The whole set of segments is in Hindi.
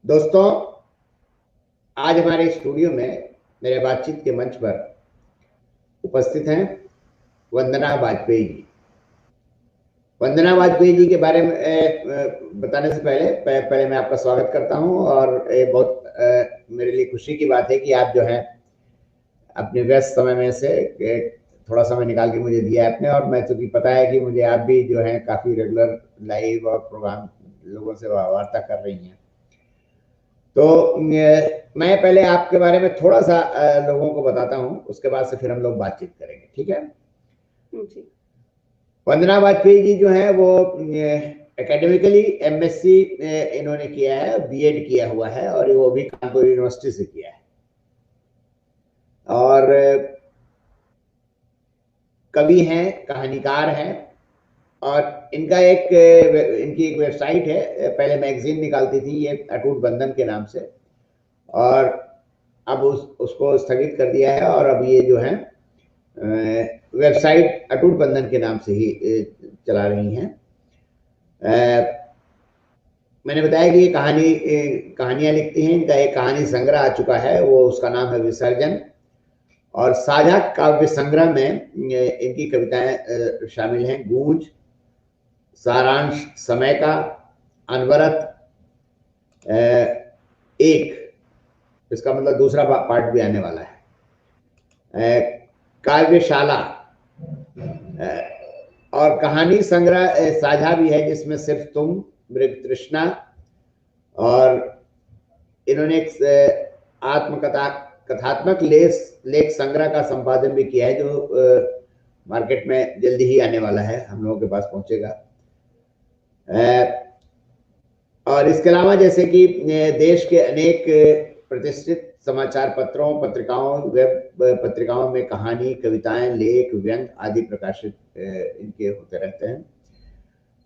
दोस्तों, आज हमारे स्टूडियो में मेरे बातचीत के मंच पर उपस्थित हैं वंदना वाजपेयी जी। वंदना वाजपेयी जी के बारे में बताने से पहले मैं आपका स्वागत करता हूं और ये बहुत मेरे लिए खुशी की बात है कि आप जो है अपने व्यस्त समय में से थोड़ा समय निकाल के मुझे दिया आपने। और मैं चूंकि पता है कि मुझे आप भी जो है काफ़ी रेगुलर लाइव और प्रोग्राम लोगों से वार्ता कर रही हैं, तो मैं पहले आपके बारे में थोड़ा सा लोगों को बताता हूं, उसके बाद से फिर हम लोग बातचीत करेंगे, ठीक है? जी। वंदना वाजपेयी जी जो है वो एकेडमिकली एमएससी इन्होंने किया है, बीएड किया हुआ है और वो भी कानपुर यूनिवर्सिटी से किया है। और कवि हैं, कहानीकार हैं और इनकी एक वेबसाइट है, पहले मैगजीन निकालती थी ये अटूट बंधन के नाम से, और अब उसको स्थगित कर दिया है और अब ये जो है वेबसाइट अटूट बंधन के नाम से ही चला रही हैं। मैंने बताया कि ये कहानियां लिखती हैं। इनका एक कहानी संग्रह आ चुका है, वो उसका नाम है विसर्जन, और साझा काव्य संग्रह में इनकी कविताएं शामिल हैं। गूंज, सारांश समय का, अनवरत, एक, इसका मतलब दूसरा पार्ट भी आने वाला है, काव्यशाला, और कहानी संग्रह साझा भी है जिसमें सिर्फ तुम, मृग तृष्णा, और इन्होंने एक आत्मकथा कथात्मक लेख संग्रह का संपादन भी किया है जो मार्केट में जल्दी ही आने वाला है, हम लोगों के पास पहुंचेगा। और इसके अलावा जैसे कि देश के अनेक प्रतिष्ठित समाचार पत्रों, पत्रिकाओं, वेब पत्रिकाओं में कहानी, कविताएं, लेख, व्यंग आदि प्रकाशित इनके होते रहते हैं।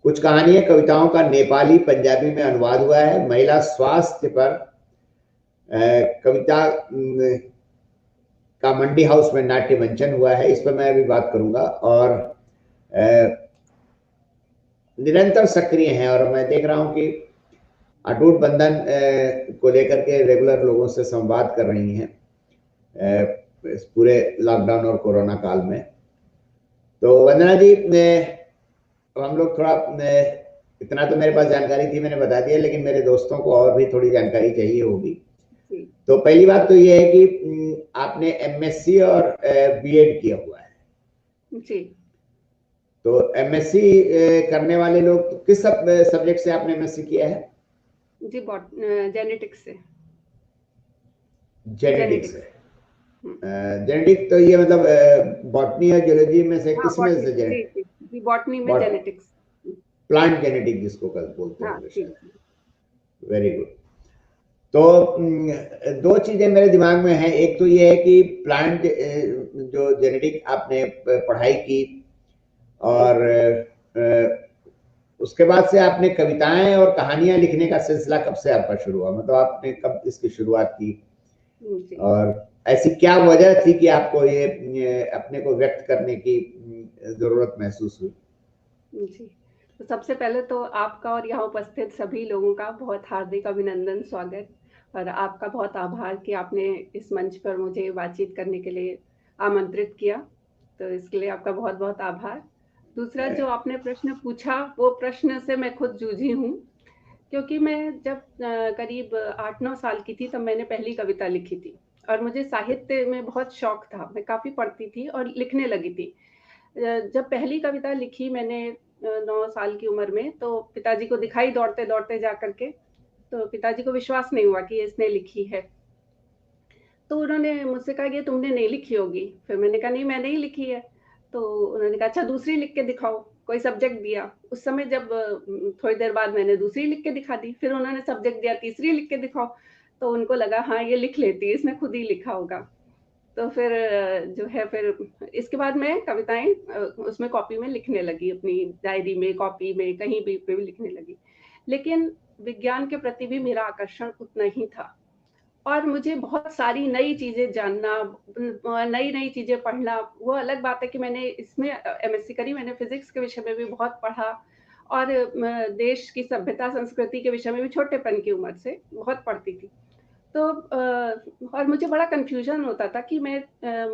कुछ कहानियां, कविताओं का नेपाली, पंजाबी में अनुवाद हुआ है। महिला स्वास्थ्य पर कविता का मंडी हाउस में नाट्य मंचन हुआ है, इस पर मैं अभी बात करूंगा। और निरंतर सक्रिय हैं और मैं देख रहा हूं कि अटूट बंधन को लेकर के रेगुलर लोगों से संवाद कर रही हैं इस पूरे लॉकडाउन और कोरोना काल में। तो वंदना जी, हम लोग थोड़ा इतना तो मेरे पास जानकारी थी, मैंने बता दिया, लेकिन मेरे दोस्तों को और भी थोड़ी जानकारी चाहिए होगी। तो पहली बात तो ये है कि आपने एमएससी और बीएड किया हुआ है जी। तो एमएससी करने वाले लोग किस सब्जेक्ट से आपने एमएससी किया है? जी, जेनेटिक्स से। जेनेटिक्स से। जेनेटिक तो ये मतलब बॉटनी और जियोलॉजी में से किस में से जेनेटिक? जी, बॉटनी में जेनेटिक्स, प्लांट जेनेटिक जिसको बोलते हाँ, हैं। Very good. तो दो चीजें मेरे दिमाग में हैं। एक तो ये है कि प्लांट जो जेनेटिक आपने पढ़ाई की और उसके बाद से आपने कविताएं और कहानियां लिखने का सिलसिला कब से आपका शुरू हुआ? मतलब आपने कब इसकी शुरुआत की और ऐसी क्या वजह थी कि आपको ये अपने को व्यक्त करने की जरूरत महसूस हुई? जी, तो सबसे पहले तो आपका और यहाँ उपस्थित सभी लोगों का बहुत हार्दिक अभिनंदन, स्वागत, और आपका बहुत आभार कि आपने इस मंच पर मुझे बातचीत करने के लिए आमंत्रित किया, तो इसके लिए आपका बहुत बहुत आभार। दूसरा, जो आपने प्रश्न पूछा, वो प्रश्न से मैं खुद जूझी हूँ, क्योंकि मैं जब करीब 8-9 साल की थी तब मैंने पहली कविता लिखी थी और मुझे साहित्य में बहुत शौक था। मैं काफ़ी पढ़ती थी और लिखने लगी थी। जब पहली कविता लिखी मैंने 9 साल की उम्र में, तो पिताजी को दिखाई दौड़ते-दौड़ते जा कर के, तो पिताजी को विश्वास नहीं हुआ कि इसने लिखी है। तो उन्होंने मुझसे कहा कि तुमने नहीं लिखी होगी। फिर मैंने कहा नहीं, मैंने ही लिखी है। तो उन्होंने कहा अच्छा दूसरी लिख के दिखाओ, कोई सब्जेक्ट दिया। उस समय जब थोड़ी देर बाद मैंने दूसरी लिख के दिखा दी, फिर उन्होंने सब्जेक्ट दिया तीसरी लिख के दिखाओ, तो उनको लगा हाँ ये लिख लेती है, इसने खुद ही लिखा होगा। तो फिर जो है फिर इसके बाद मैं कविताएँ उसमें कॉपी में लिखने लगी, अपनी डायरी में, कॉपी में, कहीं भी पे भी लिखने लगी। लेकिन विज्ञान के प्रति भी मेरा आकर्षण उतना ही था और मुझे बहुत सारी नई चीज़ें जानना, नई-नई चीज़ें पढ़ना। वो अलग बात है कि मैंने इसमें एमएससी करी, मैंने फिज़िक्स के विषय में भी बहुत पढ़ा और देश की सभ्यता संस्कृति के विषय में भी छोटेपन की उम्र से बहुत पढ़ती थी। तो और मुझे बड़ा कन्फ्यूज़न होता था कि मैं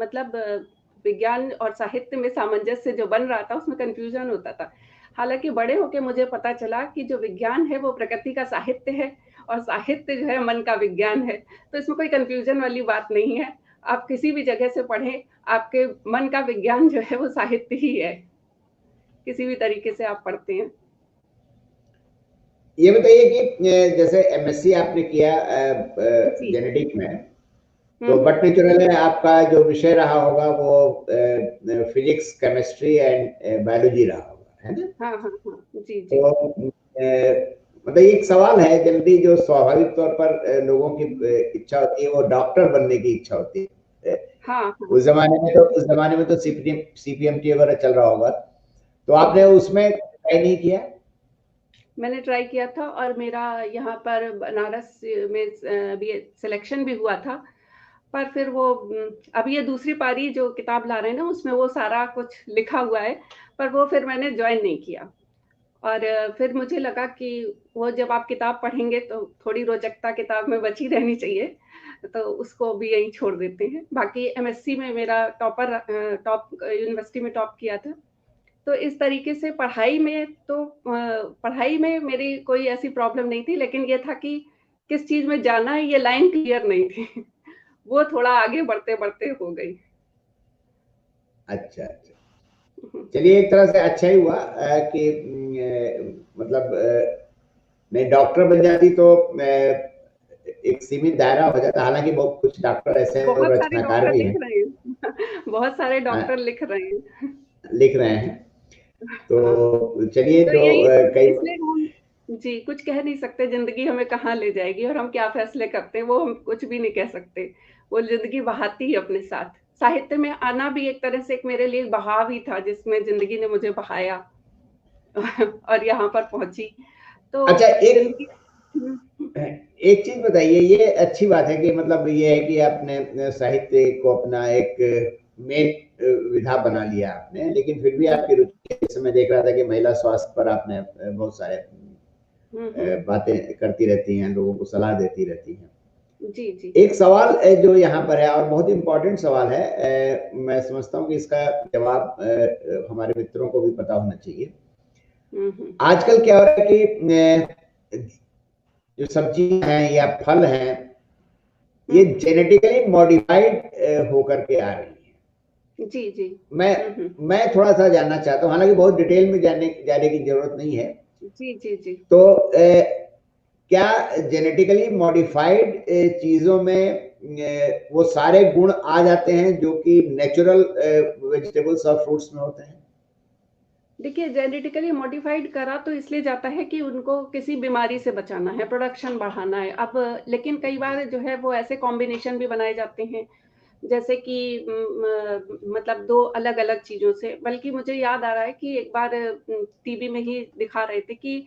मतलब विज्ञान और साहित्य में सामंजस्य जो बन रहा था उसमें कन्फ्यूज़न होता था। हालाँकि बड़े होके मुझे पता चला कि जो विज्ञान है वो प्रकृति का साहित्य है और साहित्य जो है मन का विज्ञान है। तो इसमें कोई कन्फ्यूज़न वाली बात नहीं है। आप किसी भी जगह से पढ़ें, आपके मन का विज्ञान जो है वो साहित्य ही है। किसी भी तरीके से आप पढ़ते हैं। ये बताइए कि जैसे एमएससी आपने किया जी। जेनेटिक में, हुँ, तो हुँ। बट नेचुरल है आपका जो विषय रहा होगा वो फिजिक्स, केमिस्ट्री एंड बायोलॉजी रहा होगा, है ना? हाँ, हाँ, हाँ। जी, जी। तो मतलब एक सवाल है जल्दी जो स्वाभाविक तौर पर लोगों की इच्छा होती है, वो डॉक्टर बनने की इच्छा होती है। हाँ, हाँ। उस जमाने में तो सीपीएमटी वगैरह चल रहा होगा, तो आपने जी। उसमें ट्राई नहीं किया? मैंने ट्राई किया था और मेरा यहाँ पर बनारस में भी सिलेक्शन भी हुआ था। पर फिर वो अब ये दूसरी पारी जो किताब ला रहे हैं ना उसमें वो सारा कुछ लिखा हुआ है, पर वो फिर मैंने जॉइन नहीं किया। और फिर मुझे लगा कि वो जब आप किताब पढ़ेंगे तो थोड़ी रोचकता किताब में बची रहनी चाहिए, तो उसको भी यहीं छोड़ देते हैं। बाकी एमएससी में मेरा टॉप यूनिवर्सिटी में टॉप किया था। तो इस तरीके से पढ़ाई में मेरी कोई ऐसी प्रॉब्लम नहीं थी, लेकिन ये था कि किस चीज़ में जाना है ये लाइन क्लियर नहीं थी। वो थोड़ा आगे बढ़ते-बढ़ते हो गई। अच्छा, अच्छा। हुँ, चलिए एक तरह से अच्छा ही हुआ कि मतलब नहीं डॉक्टर बन जाती तो एक सीमित दायरा हो जाता, हालांकि बहुत कुछ डॉक्टर ऐसे हैं और बहुत सारे रचनाकार डॉक्टर भी लिख हैं। रहे हैं। बहुत सारे अ, डॉक्टर लिख रहे हैं। लिख रहे हैं, हाँ। तो चलिए तो जो यही कई इसलिए हम जी, कुछ कह नहीं सकते ज़िंदगी हमें कहाँ ले जाएगी और हम क्या फ़ैसले करते हैं, वो हम कुछ भी नहीं कह सकते। वो ज़िंदगी बहाती है अपने साथ। साहित्य में आना भी एक तरह से एक मेरे लिए एक बहाव ही था जिसमें ज़िंदगी ने मुझे बहाया और यहाँ पर पहुँची। तो अच्छा ज़िंदगी हुँ, हुँ, एक चीज बताइए, ये अच्छी बात है कि मतलब ये है कि आपने साहित्य को अपना एक मेन विधा बना लिया आपने, लेकिन फिर भी जी। आपकी रुचि, जैसे मैं देख रहा था कि महिला स्वास्थ्य पर आपने बहुत सारे हुँ, हुँ। बातें करती रहती हैं, लोगों को सलाह देती रहती हैं। जी, जी। एक सवाल जो यहाँ पर है और बहुत इंपॉर्टेंट सवाल है, मैं समझता हूँ कि इसका जवाब हमारे मित्रों को भी पता होना चाहिए। हुँ, हुँ। आजकल क्या हो रहा है कि जो सब्जियां हैं या फल हैं, हुँ, ये हुँ। जेनेटिकली मॉडिफाइड होकर के आ रही है। जी, जी। मैं हुँ, हुँ। मैं थोड़ा सा जानना चाहता हूँ, हालांकि बहुत डिटेल में जाने की जरूरत नहीं है। जी, जी, जी। तो क्या जेनेटिकली मॉडिफाइड चीजों में वो सारे गुण आ जाते हैं जो कि नेचुरल वेजिटेबल्स और फ्रूट्स में होते हैं? देखिए, जेनेटिकली मॉडिफाइड करा तो इसलिए जाता है कि उनको किसी बीमारी से बचाना है, प्रोडक्शन बढ़ाना है। अब लेकिन कई बार जो है वो ऐसे कॉम्बिनेशन भी बनाए जाते हैं, जैसे कि मतलब 2 अलग-अलग चीज़ों से। बल्कि मुझे याद आ रहा है कि एक बार टीवी में ही दिखा रहे थे कि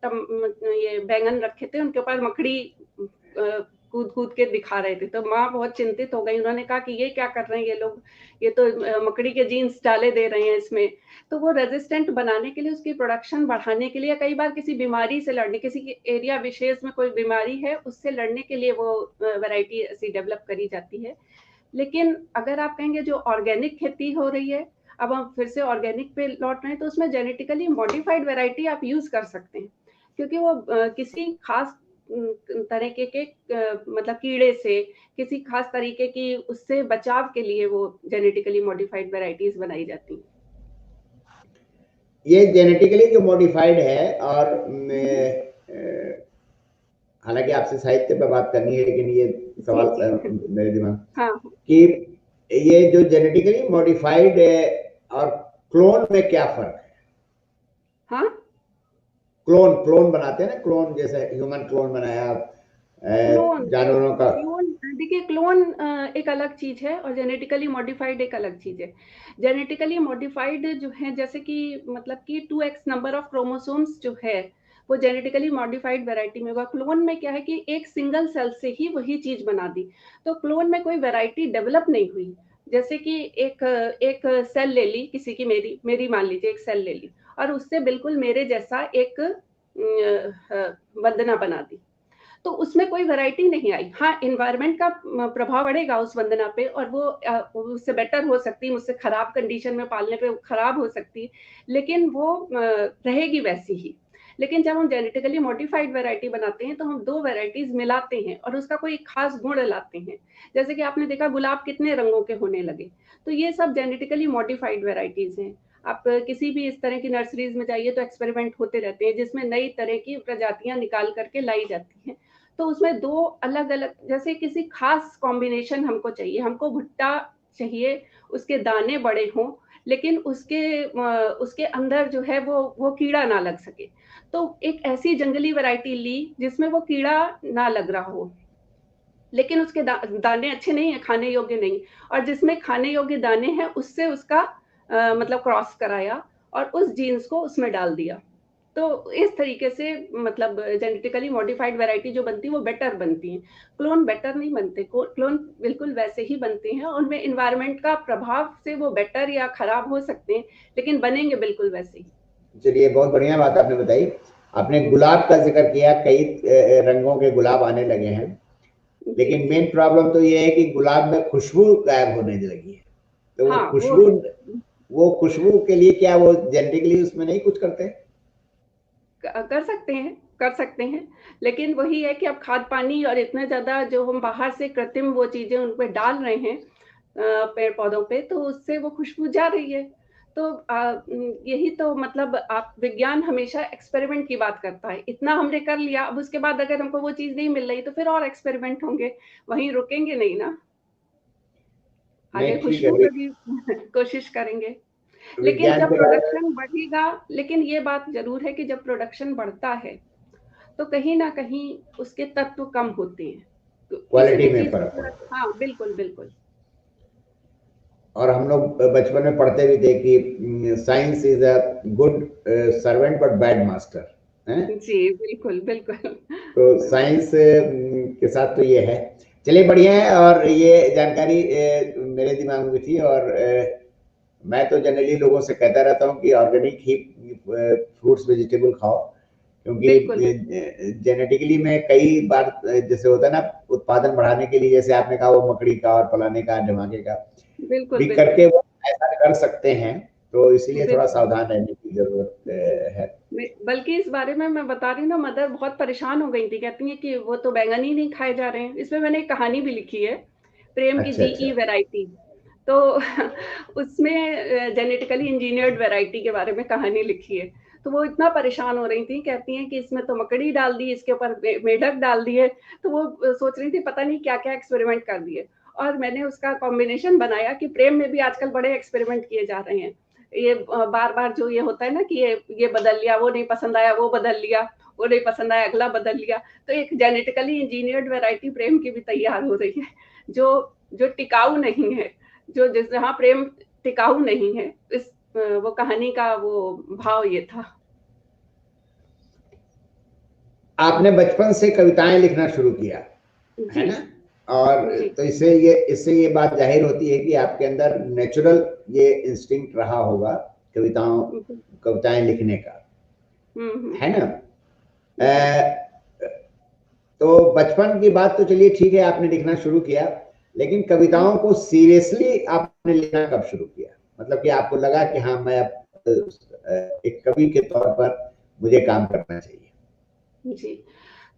ये बैंगन रखे थे, उनके ऊपर मकड़ी कूद-कूद के दिखा रहे थे। तो माँ बहुत चिंतित हो गई, उन्होंने कहा कि ये क्या कर रहे हैं ये लोग? ये तो मकड़ी के जीन्स डाले दे रहे हैं इसमें। तो वो रेज़िस्टेंट बनाने के लिए, उसकी प्रोडक्शन बढ़ाने के लिए, कई बार किसी बीमारी से लड़ने, किसी के एरिया विशेष में कोई बीमारी है, उससे लड़ने के लिए वो वैराइटी ऐसी डेवलप करी जाती है। लेकिन अगर आप कहेंगे जो ऑर्गेनिक खेती हो रही है, अब हम फिर से ऑर्गेनिक पे लौट रहे हैं, तो उसमें जेनेटिकली मॉडिफाइड वैराइटी आप यूज़ कर सकते हैं। क्योंकि वो किसी खास तरीके के मतलब कीड़े से, किसी खास तरीके की उससे बचाव के लिए वो जेनेटिकली मॉडिफाइड वैराइटीज़ बनाई जाती हैं। ये जेनेटिकली जो मॉडिफाइड है और हुँ, हुँ। हालांकि आपसे साहित्य पर बात करनी है, लेकिन ये जी, सवाल जी। मेरे दिमाग हाँ, हाँ। कि ये जो जेनेटिकली मॉडिफाइड और क्लोन में क्या फर्क है? हाँ? क्लोन क्लोन बनाते हैं ना, क्लोन जैसे ह्यूमन क्लोन बनाया क्लोन जानवरों का। क्लोन देखिए क्लोन एक अलग चीज़ है और जेनेटिकली मॉडिफाइड एक अलग चीज़ है। जेनेटिकली मॉडिफाइड जो है जैसे कि मतलब कि 2x नंबर ऑफ क्रोमोसोम्स जो है, वो जेनेटिकली मॉडिफाइड वैरायटी में होगा। क्लोन में क्या है कि एक सिंगल सेल से ही वही चीज़ बना दी। तो क्लोन में कोई वैरायटी डेवलप नहीं हुई। जैसे कि एक एक सेल ले ली किसी की मेरी मेरी मान लीजिए एक सेल ले ली और उससे बिल्कुल मेरे जैसा एक वंदना बना दी। तो उसमें कोई वैरायटी नहीं आई। हाँ, एनवायरनमेंट का प्रभाव पड़ेगा उस वंदना पे, और वो उससे बेटर हो सकती है, मुझसे खराब कंडीशन में पालने पे खराब हो सकती है, लेकिन वो रहेगी वैसी ही। लेकिन जब हम जेनेटिकली मॉडिफाइड वैरायटी बनाते हैं तो हम 2 वैरायटीज मिलाते हैं और उसका कोई खास गुण लाते हैं। जैसे कि आपने देखा गुलाब कितने रंगों के होने लगे, तो ये सब जेनेटिकली मॉडिफाइड वैरायटीज हैं। आप किसी भी इस तरह की नर्सरीज में जाइए तो एक्सपेरिमेंट होते रहते हैं, जिसमें नई तरह की प्रजातियां निकाल करके लाई जाती हैं। तो उसमें 2 अलग-अलग, जैसे किसी खास कॉम्बिनेशन हमको चाहिए, हमको भुट्टा चाहिए, उसके दाने बड़े हों, लेकिन उसके अंदर जो है वो कीड़ा ना लग सके। तो एक ऐसी जंगली वैरायटी ली जिसमें वो कीड़ा ना लग रहा हो, लेकिन उसके दाने अच्छे नहीं है, खाने योग्य नहीं, और जिसमें खाने योग्य दाने हैं उससे उसका मतलब क्रॉस कराया और उस जीन्स को उसमें डाल दिया। तो इस तरीके से मतलब जेनेटिकली मॉडिफाइड वैरायटी जो बनती है वो बेटर बनती है। क्लोन बेटर नहीं बनते, क्लोन बिल्कुल वैसे ही बनते हैं, उनमें इन्वायरमेंट का प्रभाव से वो बेटर या खराब हो सकते हैं, लेकिन बनेंगे बिल्कुल वैसे ही। चलिए, बहुत बढ़िया बात आपने बताई। आपने गुलाब का जिक्र किया, कई रंगों के गुलाब आने लगे हैं, जी, लेकिन मेन प्रॉब्लम तो ये है कि गुलाब में खुशबू गायब होने लगी है। तो हाँ, वो है। वो खुशबू के लिए क्या वो जेनेटिकली उसमें नहीं कुछ करते? कर सकते हैं, कर सकते हैं, लेकिन वही है कि अब खाद पानी और इतना ज़्यादा जो हम बाहर से कृत्रिम वो चीज़ें उन पे डाल रहे हैं पेड़ पौधों पे, तो उससे वो खुशबू जा रही है। तो यही तो मतलब आप विज्ञान हमेशा एक्सपेरिमेंट की बात करता है। इतना हमने कर लिया, अब उसके बाद अगर हमको वो चीज़ नहीं मिल रही तो फिर और एक्सपेरिमेंट होंगे, वहीं रुकेंगे नहीं ना, आगे नहीं, ठीक है। खुशबू में भी कोशिश करेंगे। लेकिन विज्ञान जब के बारे प्रोडक्शन बढ़ेगा, लेकिन ये बात ज़रूर है कि जब प्रोडक्शन बढ़ता है तो कहीं न कहीं उसके तत्व कम होते हैं। तो किसी क्वालिटी भी में चीज़ फर्क को पड़ता है। हाँ, बिल्कुल, बिल्कुल। और हम लोग बचपन में पढ़ते भी थे कि science is a good servant but bad master है। जी, बिल्कुल, बिल्कुल। तो साइंस के साथ तो ये है। चलिए, बढ़िया है। और ये जानकारी मेरे दिमाग में भी थी। और मैं तो जनरली लोगों से कहता रहता हूँ कि ऑर्गेनिक ही फ्रूट्स वेजिटेबल खाओ, क्योंकि बिल्कुल, जेनेटिकली में कई बार जैसे होता है ना, उत्पादन बढ़ाने के लिए, जैसे आपने कहा वो मकड़ी का और फलाने का ढमाके का बिल्कुल, भी बिल्कुल, करके वो ऐसा कर सकते हैं। तो इसीलिए थोड़ा बिल्कुल। सावधान रहने की जरूरत जी, है। बल्कि इस बारे में मैं बता रही हूँ ना, मदर बहुत परेशान हो गई थी, कहती हैं कि वो तो बैंगन ही नहीं खाए जा रहे हैं। इसमें मैंने एक कहानी भी लिखी है, प्रेम की अच्छा, अच्छा। GE variety. तो उसमें जेनेटिकली इंजीनियर्ड वैरायटी के बारे में कहानी लिखी है। तो वो इतना परेशान हो रही थी, कहती हैं कि इसमें तो मकड़ी डाल दी, इसके ऊपर मेढक डाल दिए। तो वो सोच रही थी पता नहीं क्या-क्या एक्सपेरिमेंट कर दिए। और मैंने उसका कॉम्बिनेशन बनाया कि प्रेम में भी आजकल बड़े एक्सपेरिमेंट किए जा रहे हैं। ये बार-बार जो ये होता है ना कि ये बदल लिया, वो नहीं पसंद आया, वो बदल लिया, वो नहीं पसंद आया, अगला बदल लिया। तो एक जेनेटिकली इंजीनियर्ड वैरायटी प्रेम की भी तैयार हो रही है, जो जो टिकाऊ नहीं है, जो जिस जहाँ प्रेम टिकाऊ नहीं है। वो कहानी का वो भाव ये था। आपने बचपन से कविताएं लिखना शुरू किया, है जी, ना? और जी। तो इससे ये बात जाहिर होती है कि आपके अंदर नेचुरल ये इंस्टिंक्ट रहा होगा कविताओं हुँ, कविताएं लिखने का, हुँ, हुँ, है ना? जी। तो बचपन की बात तो चलिए ठीक है, आपने लिखना शुरू किया, लेकिन कविताओं को सीरियसली आपने लिखना कब शुरू किया? मतलब कि आपको लगा कि हाँ, मैं अब एक कवि के तौर पर मुझे काम करना चाहिए। जी।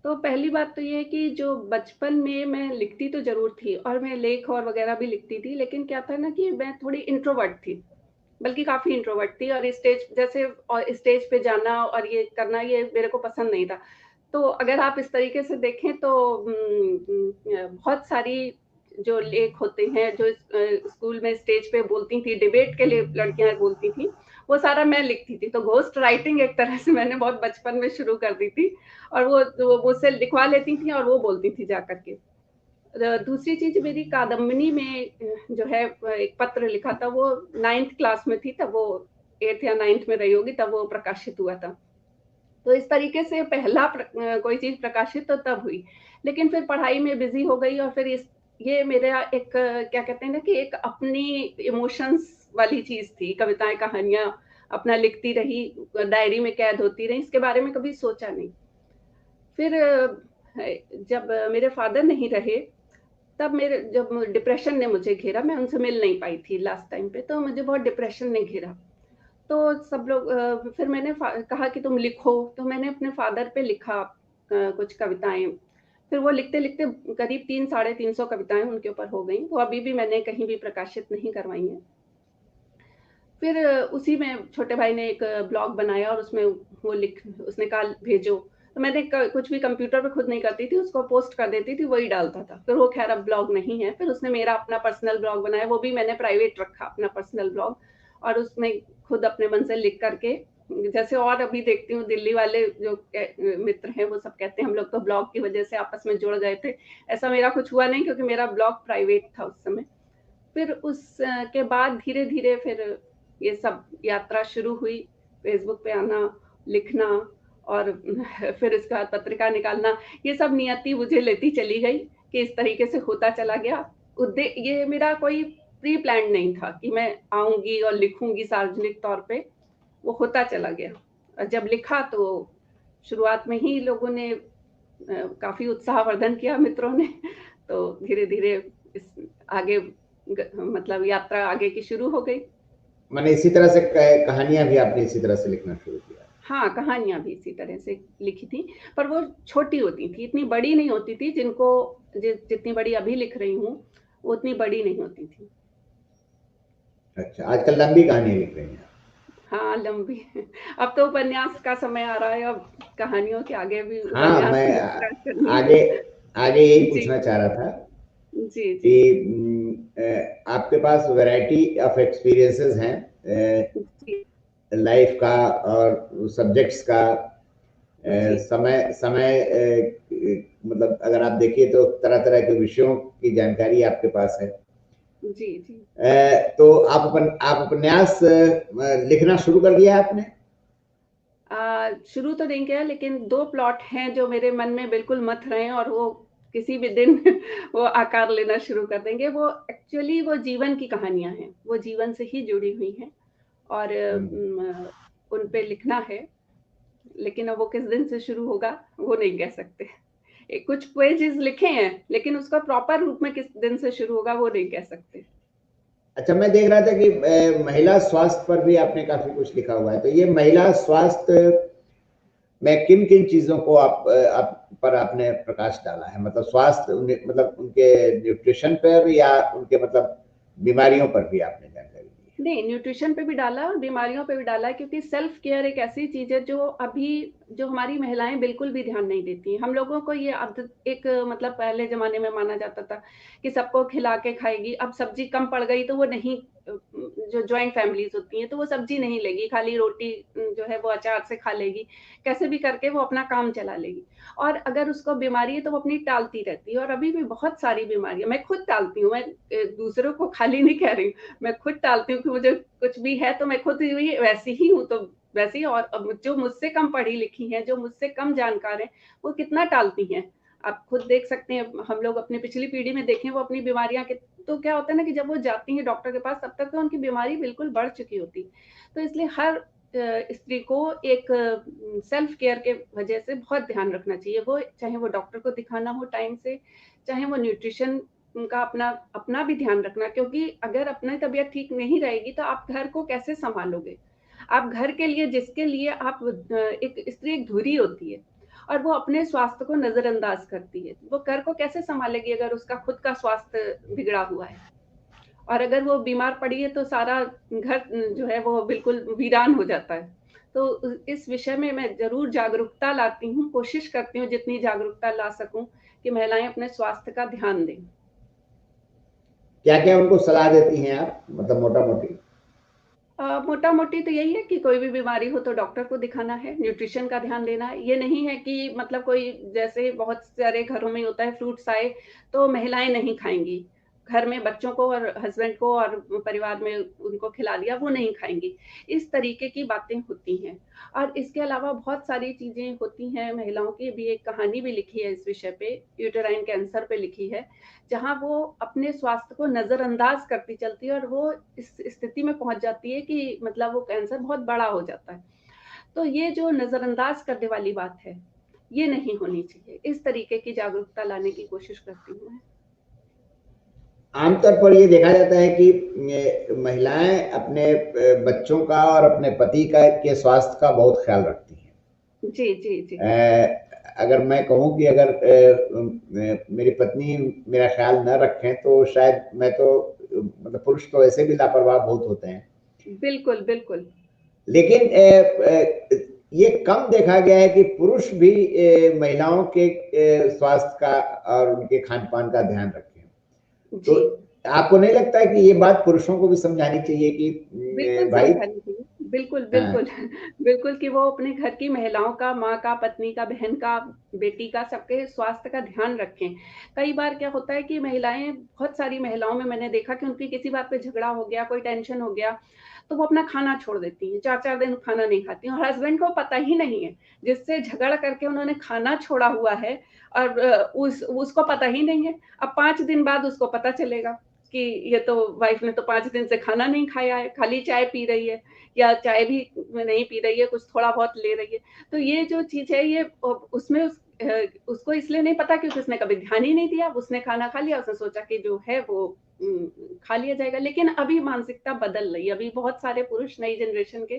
तो पहली बात तो ये है कि जो बचपन में मैं लिखती तो ज़रूर थी, और मैं लेख और वग़ैरह भी लिखती थी, लेकिन क्या था ना कि मैं थोड़ी इंट्रोवर्ट थी, बल्कि काफ़ी इंट्रोवर्ट थी, और स्टेज पे जाना और ये करना ये मेरे को पसंद नहीं था। तो अगर आप इस तरीके से देखें तो बहुत सारी जो लेख होते हैं, जो स्कूल में स्टेज पे बोलती थी, डिबेट के लिए लड़कियाँ बोलती थी, वो सारा मैं लिखती थी। तो घोस्ट राइटिंग एक तरह से मैंने बहुत बचपन में शुरू कर दी थी, और वो मुझसे लिखवा लेती थी और वो बोलती थी जा कर के। दूसरी चीज़ मेरी कादम्बिनी में जो है एक पत्र लिखा था, वो 9th क्लास में थी, तब वो 8th या 9th में रही होगी, तब वो प्रकाशित हुआ था। तो इस तरीके से पहला कोई चीज़ प्रकाशित तो तब हुई। लेकिन फिर पढ़ाई में बिज़ी हो गई, और फिर ये मेरा एक क्या कहते हैं ना कि एक अपनी इमोशंस वाली चीज़ थी, कविताएँ, कहानियाँ अपना लिखती रही, डायरी में कैद होती रही, इसके बारे में कभी सोचा नहीं। फिर जब मेरे फादर नहीं रहे, तब मेरे जब डिप्रेशन ने मुझे घेरा, मैं उनसे मिल नहीं पाई थी लास्ट टाइम पे, तो मुझे बहुत डिप्रेशन ने घेरा। तो सब लोग फिर मैंने कहा कि तुम लिखो, तो मैंने अपने फादर पे लिखा कुछ कविताएँ। फिर वो लिखते-लिखते करीब 3 साढ़े 300 कविताएँ उनके ऊपर हो गईं, वो अभी भी मैंने कहीं भी प्रकाशित नहीं करवाई हैं। फिर उसी में छोटे भाई ने एक ब्लॉग बनाया और उसमें वो उसने कहा भेजो, तो मैंने कुछ भी कंप्यूटर पे खुद नहीं करती थी, उसको पोस्ट कर देती थी, वही डालता था। फिर वो खैर अब ब्लॉग नहीं है, फिर उसने मेरा अपना पर्सनल ब्लॉग बनाया, वो भी मैंने प्राइवेट रखा अपना पर्सनल ब्लॉग, और उसमें खुद अपने मन से लिख करके, जैसे और अभी देखती हूँ दिल्ली वाले जो मित्र हैं वो सब कहते हैं हम लोग तो ब्लॉग की वजह से आपस में जुड़ गए थे। ऐसा मेरा कुछ हुआ नहीं, क्योंकि मेरा ब्लॉग प्राइवेट था उस समय। फिर उस के बाद धीरे-धीरे फिर ये सब यात्रा शुरू हुई, फ़ेसबुक पे आना, लिखना, और फिर इसके बाद पत्रिका निकालना। ये सब नियति मुझे लेती चली गई कि इस तरीके से होता चला गया। ये मेरा कोई प्री प्लान्ड नहीं था कि मैं आऊँगी और लिखूँगी सार्वजनिक तौर पे, वो होता चला गया। और जब लिखा तो शुरुआत में ही लोगों ने काफ़ी उत्साहवर्धन किया, मित्रों ने। तो धीरे-धीरे इस आगे मतलब यात्रा आगे की शुरू हो गई। मैंने इसी तरह से कहानियां भी आपने इसी तरह से लिखना शुरू किया? हाँ, कहानियाँ भी इसी तरह से लिखी थी, पर वो छोटी होती थी, इतनी बड़ी नहीं होती थी, जितनी बड़ी अभी लिख रही हूँ, वो उतनी बड़ी नहीं होती थी। अच्छा, आजकल लंबी कहानियां लिख रही हैं? हाँ, लंबी। अब तो उपन्यास का समय आ रहा है, अब कहानियों के आगे भी हाँ, उपन्यास मैं की यात्रा करनी है। आगे आगे यही जी, पूछना चाह रहा था जी, जी, कि आपके पास वैरायटी ऑफ एक्सपीरियंसेस हैं जी, लाइफ का और सब्जेक्ट्स का। जी, समय समय मतलब अगर आप देखिए तो तरह तरह के विषयों की जानकारी आपके पास है। जी, जी। तो आप उपन्यास लिखना शुरू कर दिया है आपने? शुरू तो नहीं किया, लेकिन 2 प्लॉट हैं जो मेरे मन में बिल्कुल मथ रहे हैं, और वो किसी भी दिन वो आकार लेना शुरू कर देंगे। वो एक्चुअली वो जीवन की कहानियाँ हैं, वो जीवन से ही जुड़ी हुई हैं, और उन पे लिखना है, लेकिन अब वो किस दिन से शुरू होगा, वो नहीं कह सकते। कुछ पेजेज़ लिखे हैं, लेकिन उसका प्रॉपर रूप में किस दिन से शुरू होगा, वो नहीं कह सकते। अच्छा, मैं देख रहा था कि महिला स्वास्थ्य पर भी आपने काफी कुछ लिखा हुआ है, तो ये महिला स्वास्थ्य में किन किन चीजों को आप पर आपने प्रकाश डाला है? मतलब स्वास्थ्य मतलब उनके न्यूट्रिशन पर या उनके मतलब बीमारियों पर भी आपने जानकारी दी है? नहीं, न्यूट्रिशन पे भी डाला और बीमारियों पे भी डाला है, क्योंकि सेल्फ केयर एक ऐसी चीज़ है जो हमारी महिलाएँ बिल्कुल भी ध्यान नहीं देती हैं। हम लोगों को ये आदत एक मतलब पहले ज़माने में माना जाता था कि सबको खिला के खाएगी, अब सब्ज़ी कम पड़ गई तो वो नहीं, जो जॉइंट फैमिलीज़ होती हैं, तो वो सब्ज़ी नहीं लेगी, खाली रोटी जो है वो अचार से खा लेगी, कैसे भी करके वो अपना काम चला लेगी। और अगर उसको बीमारी है तो वो अपनी टालती रहती है, और अभी भी बहुत सारी बीमारियाँ मैं खुद टालती हूँ, मैं दूसरों को खाली नहीं कह रही हूँ, मैं खुद टालती हूँ कि मुझे कुछ भी है तो मैं खुद भी वैसी ही हूँ, तो वैसे ही। और अब जो मुझसे कम पढ़ी लिखी हैं, जो मुझसे कम जानकार हैं, वो कितना टालती हैं। आप खुद देख सकते हैं, हम लोग अपनी पिछली पीढ़ी में देखें, वो अपनी बीमारियाँ के, तो क्या होता है ना कि जब वो जाती हैं डॉक्टर के पास, तब तक तो उनकी बीमारी बिल्कुल बढ़ चुकी होती। तो इसलिए हर स्त्री को एक सेल्फ केयर के वजह से बहुत ध्यान रखना चाहिए। वो चाहे वो डॉक्टर को दिखाना हो टाइम से, चाहे वो न्यूट्रिशन उनका अपना अपना भी ध्यान रखना, क्योंकि अगर अपनी तबीयत ठीक नहीं रहेगी तो आप घर को कैसे सँभालोगे? आप घर के लिए, जिसके लिए आप एक स्त्री एक धुरी होती है, और वो अपने स्वास्थ्य को नज़रअंदाज करती है। वो घर को कैसे सँभालेगी अगर उसका खुद का स्वास्थ्य बिगड़ा हुआ है? और अगर वो बीमार पड़ी है तो सारा घर जो है वो बिल्कुल वीरान हो जाता है। तो इस विषय में मैं ज़रूर जागरूकता लाती हूँ, कोशिश करती हूँ जितनी जागरूकता ला सकूँ कि महिलाएँ अपने स्वास्थ्य का ध्यान दें। क्या क्या उनको सलाह देती हैं आप, मतलब मोटा मोटी? मोटा-मोटी तो यही है कि कोई भी बीमारी हो तो डॉक्टर को दिखाना है, न्यूट्रिशन का ध्यान देना है। ये नहीं है कि मतलब कोई, जैसे बहुत सारे घरों में होता है फ्रूट्स आए तो महिलाएँ नहीं खाएँगी, घर में बच्चों को और हस्बैंड को और परिवार में उनको खिला दिया, वो नहीं खाएँगी। इस तरीके की बातें होती हैं। और इसके अलावा बहुत सारी चीज़ें होती हैं, महिलाओं की भी एक कहानी भी लिखी है इस विषय पे, यूटेराइन कैंसर पे लिखी है, जहाँ वो अपने स्वास्थ्य को नज़रअंदाज करती चलती है और वो इस स्थिति में पहुँच जाती है कि मतलब वो कैंसर बहुत बड़ा हो जाता है। तो ये जो नज़रअंदाज करने वाली बात है, ये नहीं होनी चाहिए। इस तरीके की जागरूकता लाने की कोशिश करती हूँ मैं। आमतौर पर ये देखा जाता है कि महिलाएं अपने बच्चों का और अपने पति का के स्वास्थ्य का बहुत ख्याल रखती हैं। जी, जी, जी। अगर मैं कहूँ कि अगर मेरी पत्नी मेरा ख्याल न रखें तो शायद मैं तो मतलब पुरुष तो ऐसे भी लापरवाह बहुत होते हैं। बिल्कुल, बिल्कुल। लेकिन ये कम देखा गया है कि पुरुष भी महिलाओं के स्वास्थ्य का और उनके खान-पान का ध्यान रखें। तो जी। आपको नहीं लगता है कि ये बात पुरुषों को भी समझानी चाहिए कि बिल्कुल भाई समझानी चाहिए। बिल्कुल, हाँ, बिल्कुल। बिल्कुल कि वो अपने घर की महिलाओं का, माँ का, पत्नी का, बहन का, बेटी का, सबके स्वास्थ्य का ध्यान रखें। कई बार क्या होता है कि महिलाएँ बहुत सारी महिलाओं में मैंने देखा कि उनकी किसी बात पे झगड़ा हो गया, कोई टेंशन हो गया, तो वो अपना खाना छोड़ देती हैं, 4-4 दिन खाना नहीं खाती हैं और हस्बैंड को पता ही नहीं है, जिससे झगड़ करके उन्होंने खाना छोड़ा हुआ है और उसको पता ही नहीं है। अब 5 दिन बाद उसको पता चलेगा कि ये तो वाइफ ने तो 5 दिन से खाना नहीं खाया है, खाली चाय पी रही है या चाय भी नहीं पी रही है, कुछ थोड़ा बहुत ले रही है। तो ये जो चीज़ है ये उसमें उसको इसलिए नहीं पता क्योंकि उसने कभी ध्यान ही नहीं दिया। उसने खाना खा लिया, उसने सोचा कि जो है वो खा लिया जाएगा। लेकिन अभी मानसिकता बदल रही है। अभी बहुत सारे पुरुष नई जनरेशन के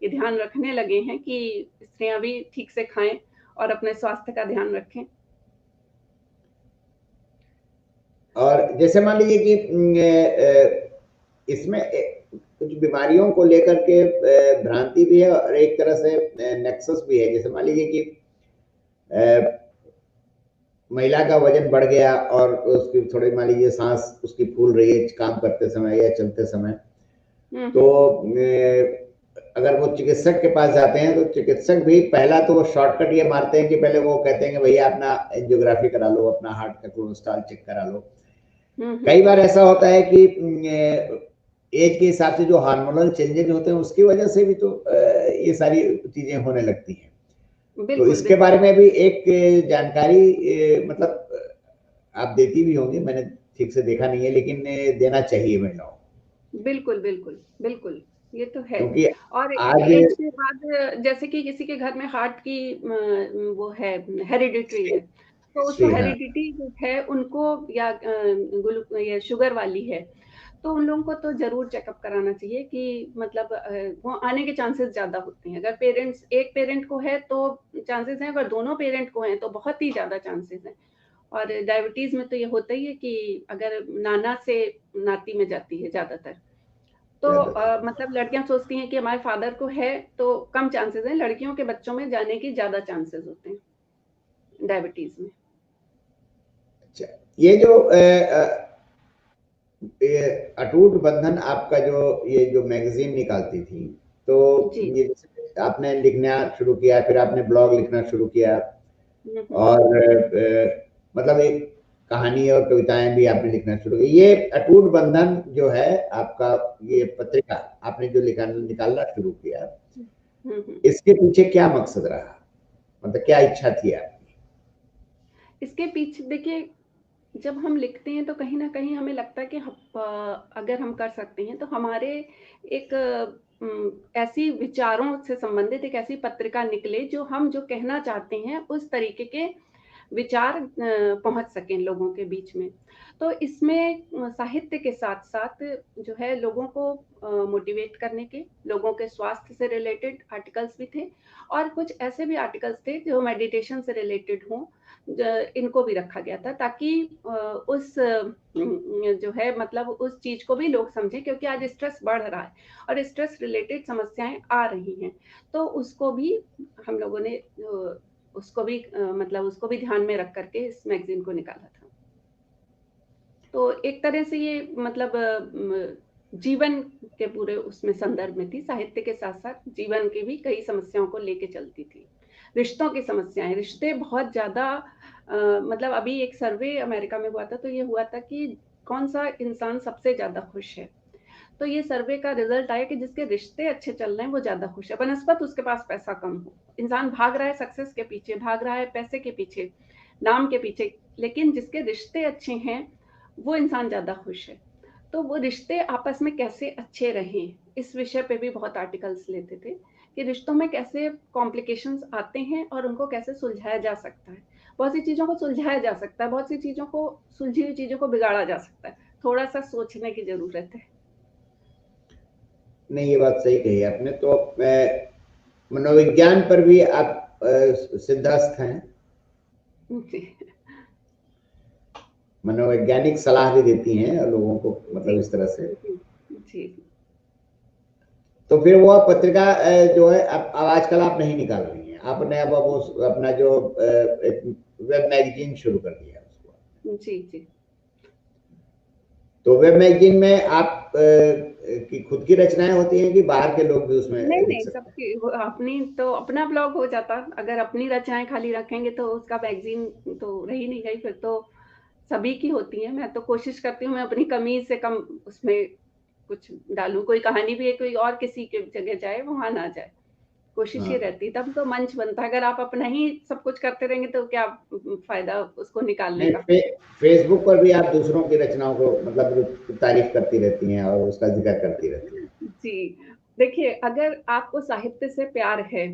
ये ध्यान रखने लगे हैं कि स्त्रियाँ भी ठीक से खाएँ और अपने स्वास्थ्य का ध्यान रखें। और जैसे मान लीजिए कि इसमें कुछ बीमारियों को लेकर के भ्रांति भी है और एक तरह से नेक्सस भी है। जैसे मान लीजिए कि महिला का वजन बढ़ गया और उसकी थोड़ी मान लीजिए सांस उसकी फूल रही है काम करते समय या चलते समय, हुँ, तो हुँ। अगर वो चिकित्सक के पास जाते हैं तो चिकित्सक भी पहला तो वो शॉर्टकट ये मारते हैं कि पहले वो कहते हैं कि भैया अपना एंजियोग्राफी करा लो, अपना हार्ट का कोलेस्ट्रॉल चेक करा लो। हुँ, हुँ। कई बार ऐसा होता है कि एज के हिसाब से जो हार्मोनल चेंजेज होते हैं उसकी वजह से भी तो ये सारी चीजें होने लगती हैं। तो बिल्कुल, इसके बिल्कुल। बारे में भी एक जानकारी मतलब आप देती भी होंगी, मैंने ठीक से देखा नहीं है, लेकिन देना चाहिए महिलाओं को। बिल्कुल, बिल्कुल, बिल्कुल, ये तो है। क्योंकि और आज एज के बाद जैसे कि किसी के घर में हार्ट की वो है हेरिडिटरी है, तो उसको हिस्ट्री, हाँ, हेरिडिटी जो है उनको या ये शुगर वाली है, तो उन लोगों को तो ज़रूर चेकअप कराना चाहिए कि मतलब वो आने के चांसेस ज़्यादा होते हैं। अगर पेरेंट्स एक पेरेंट को है तो चांसेस हैं, अगर दोनों पेरेंट को हैं तो बहुत ही ज़्यादा चांसेस हैं। और डायबिटीज़ में तो ये होता ही है कि अगर नाना से नाती में जाती है ज़्यादातर। तो ज्यादातर। मतलब लड़कियाँ सोचती हैं कि हमारे फादर को है तो कम चांसेस हैं, लड़कियों के बच्चों में जाने की ज़्यादा चांसेस होते हैं डायबिटीज़ में। अच्छा, ये जो ये अटूट बंधन आपका जो ये जो मैगजीन निकालती थी, तो जी। ये जैसे आपने लिखना शुरू किया, फिर आपने ब्लॉग लिखना शुरू किया हुँ, हुँ। और मतलब एक कहानी और कविताएं भी आपने लिखना शुरू की। ये अटूट बंधन जो है आपका, ये पत्रिका आपने जो निकालना शुरू किया, हुँ, हुँ। इसके पीछे क्या मकसद रहा, मतलब क्या इच्छा थी आपकी? इसके पीछे देखिए, जब हम लिखते हैं तो कहीं न कहीं हमें लगता है कि अगर हम कर सकते हैं तो हमारे एक ऐसी विचारों से संबंधित एक ऐसी पत्रिका निकले जो हम जो कहना चाहते हैं उस तरीके के विचार पहुँच सकें लोगों के बीच में। तो इसमें साहित्य के साथ-साथ जो है लोगों को मोटिवेट करने के, लोगों के स्वास्थ्य से रिलेटेड आर्टिकल्स भी थे और कुछ ऐसे भी आर्टिकल्स थे जो मेडिटेशन से रिलेटेड हों, इनको भी रखा गया था ताकि जो है मतलब उस चीज़ को भी लोग समझें क्योंकि आज स्ट्रेस बढ़ रहा है और स्ट्रेस रिलेटेड समस्याएँ आ रही हैं। तो उसको भी हम लोगों ने उसको भी मतलब उसको भी ध्यान में रख कर के इस मैगज़ीन को निकाला था। तो एक तरह से ये मतलब जीवन के पूरे उसमें संदर्भ में थी, साहित्य के साथ-साथ जीवन की भी कई समस्याओं को लेके चलती थी। रिश्तों की समस्याएँ, रिश्ते बहुत ज़्यादा मतलब अभी एक सर्वे अमेरिका में हुआ था, तो ये हुआ था कि कौन सा इंसान सबसे ज़्यादा खुश है। तो ये सर्वे का रिजल्ट आया कि जिसके रिश्ते अच्छे चल रहे हैं वो ज़्यादा खुश है, बनस्पत उसके पास पैसा कम हो। इंसान भाग रहा है सक्सेस के पीछे, भाग रहा है पैसे के पीछे, नाम के पीछे, लेकिन जिसके रिश्ते अच्छे हैं वो इंसान ज़्यादा खुश है। तो वो रिश्ते आपस में कैसे अच्छे रहें, इस विषय पे भी बहुत आर्टिकल्स लेते थे कि रिश्तों में कैसे कॉम्प्लिकेशंस आते हैं और उनको कैसे सुलझाया जा सकता है। बहुत सी चीज़ों को सुलझाया जा सकता है, बहुत सी चीज़ों को, सुलझी हुई चीज़ों को बिगाड़ा जा सकता है। थोड़ा-सा सोचने की ज़रूरत है। नहीं, ये बात सही कही आपने। तो मनोविज्ञान पर भी आप सिद्धहस्त हैं, जी, मनोवैज्ञानिक सलाह भी देती हैं लोगों को, जी, मतलब इस तरह से। जी, जी। तो फिर वो पत्रिका जो है अब आजकल आप नहीं निकाल रही हैं, आपने अब वो अपना जो एक वेब मैगजीन शुरू कर दिया है उसको। जी, जी। तो वेब मैगजीन में आप की खुद की रचनाएं होती हैं कि बाहर के लोग भी उसमें नहीं, लिख नहीं, सकते हैं? सबकी वो अपनी तो अपना ब्लॉग हो जाता। अगर अपनी रचनाएँ खाली रखेंगे तो उसका मैगज़ीन तो रह ही नहीं गई, फिर तो सभी की होती हैं। मैं तो कोशिश करती हूँ मैं अपनी कमी से कम उसमें कुछ डालूँ, कोई कहानी भी है कोई और किसी की जगह जाए, वहाँ ना जाए। कोशिश ये हाँ। रहती है, तब तो मंच बनता है। अगर आप अपना ही सब कुछ करते रहेंगे तो क्या फ़ायदा उसको निकालने नहीं, का। फेसबुक पर भी आप दूसरों की रचनाओं को मतलब तारीफ करती रहती हैं और उसका जिक्र करती रहती हैं। जी, देखिए अगर आपको साहित्य से प्यार है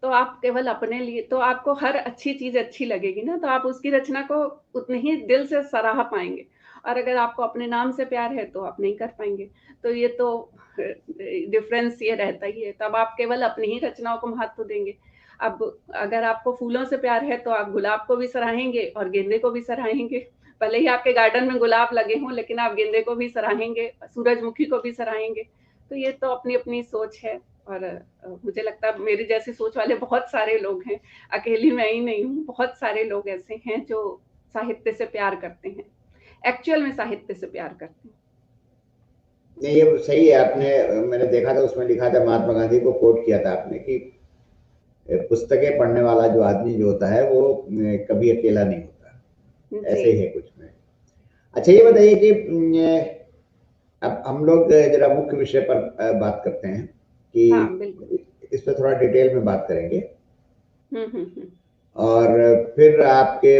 तो आप केवल अपने लिए तो आपको हर अच्छी चीज़ अच्छी लगेगी ना, तो आप उसकी रचना को उतने ही दिल से सराह पाएँगे। और अगर आपको अपने नाम से प्यार है, तो आप नहीं कर पाएँगे। तो ये तो डिफ़रेंस ये रहता ही है, तब आप केवल अपनी ही रचनाओं को महत्व देंगे। अब अगर आपको फूलों से प्यार है, तो आप गुलाब को भी सराहेंगे और गेंदे को भी सराहेंगे। भले ही आपके गार्डन में गुलाब लगे हों, लेकिन आप गेंदे को भी सराहेंगे, सूरजमुखी को भी सराहेंगे। तो ये तो अपनी-अपनी सोच है। और मुझे लगता है मेरी जैसी सोच वाले बहुत सारे लोग हैं, अकेली मैं ही नहीं हूँ, बहुत सारे लोग ऐसे हैं जो साहित्य से प्यार करते हैं, एक्चुअल में साहित्य से प्यार करते हैं। नहीं, ये सही है। मैंने देखा था, उसमें लिखा था, महात्मा गांधी को कोट किया था आपने कि पुस्तकें पढ़ने वाला जो आदमी जो होता है वो कभी अकेला नहीं होता। जी, ऐसे ही है कुछ में। अच्छा, ये बताइए कि अब हम लोग जरा मुख्य विषय पर बात करते हैं हाँ, बिल्कुल। कि इस पे थोड़ा डिटेल में बात करेंगे हुँ, हुँ, हुँ। और फिर आपके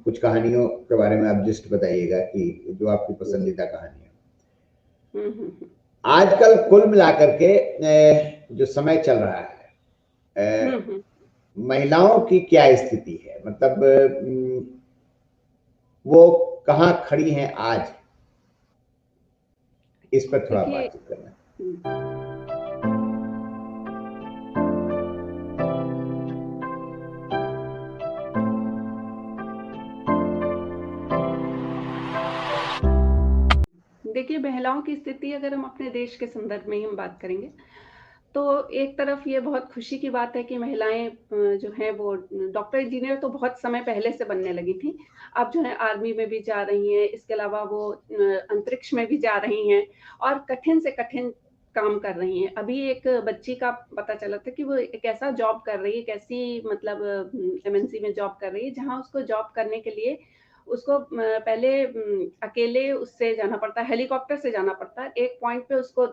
कुछ कहानियों के बारे में आप जस्ट बताइएगा कि जो आपकी जी। पसंदीदा कहानी है। हुँ, हुँ, हुँ। आजकल कुल मिलाकर के जो समय चल रहा है, हुँ, अ, हुँ। महिलाओं की क्या स्थिति है, मतलब वो कहाँ खड़ी हैं आज, इस पर थोड़ा देखिए, बातचीत करना है। हुँ, देखिए महिलाओं की स्थिति अगर हम अपने देश के संदर्भ में ही हम बात करेंगे, तो एक तरफ ये बहुत खुशी की बात है कि महिलाएँ जो हैं वो डॉक्टर, इंजीनियर तो बहुत समय पहले से बनने लगी थीं। अब जो है आर्मी में भी जा रही हैं, इसके अलावा वो अंतरिक्ष में भी जा रही हैं और कठिन से कठिन काम कर रही हैं। अभी एक बच्ची का पता चला था कि वो एक ऐसा जॉब कर रही है, एक ऐसी मतलब एमएनसी में जॉब कर रही है, जहाँ उसको जॉब करने के लिए उसको पहले अकेले उससे जाना पड़ता है, हेलीकॉप्टर से जाना पड़ता है। एक पॉइंट पे उसको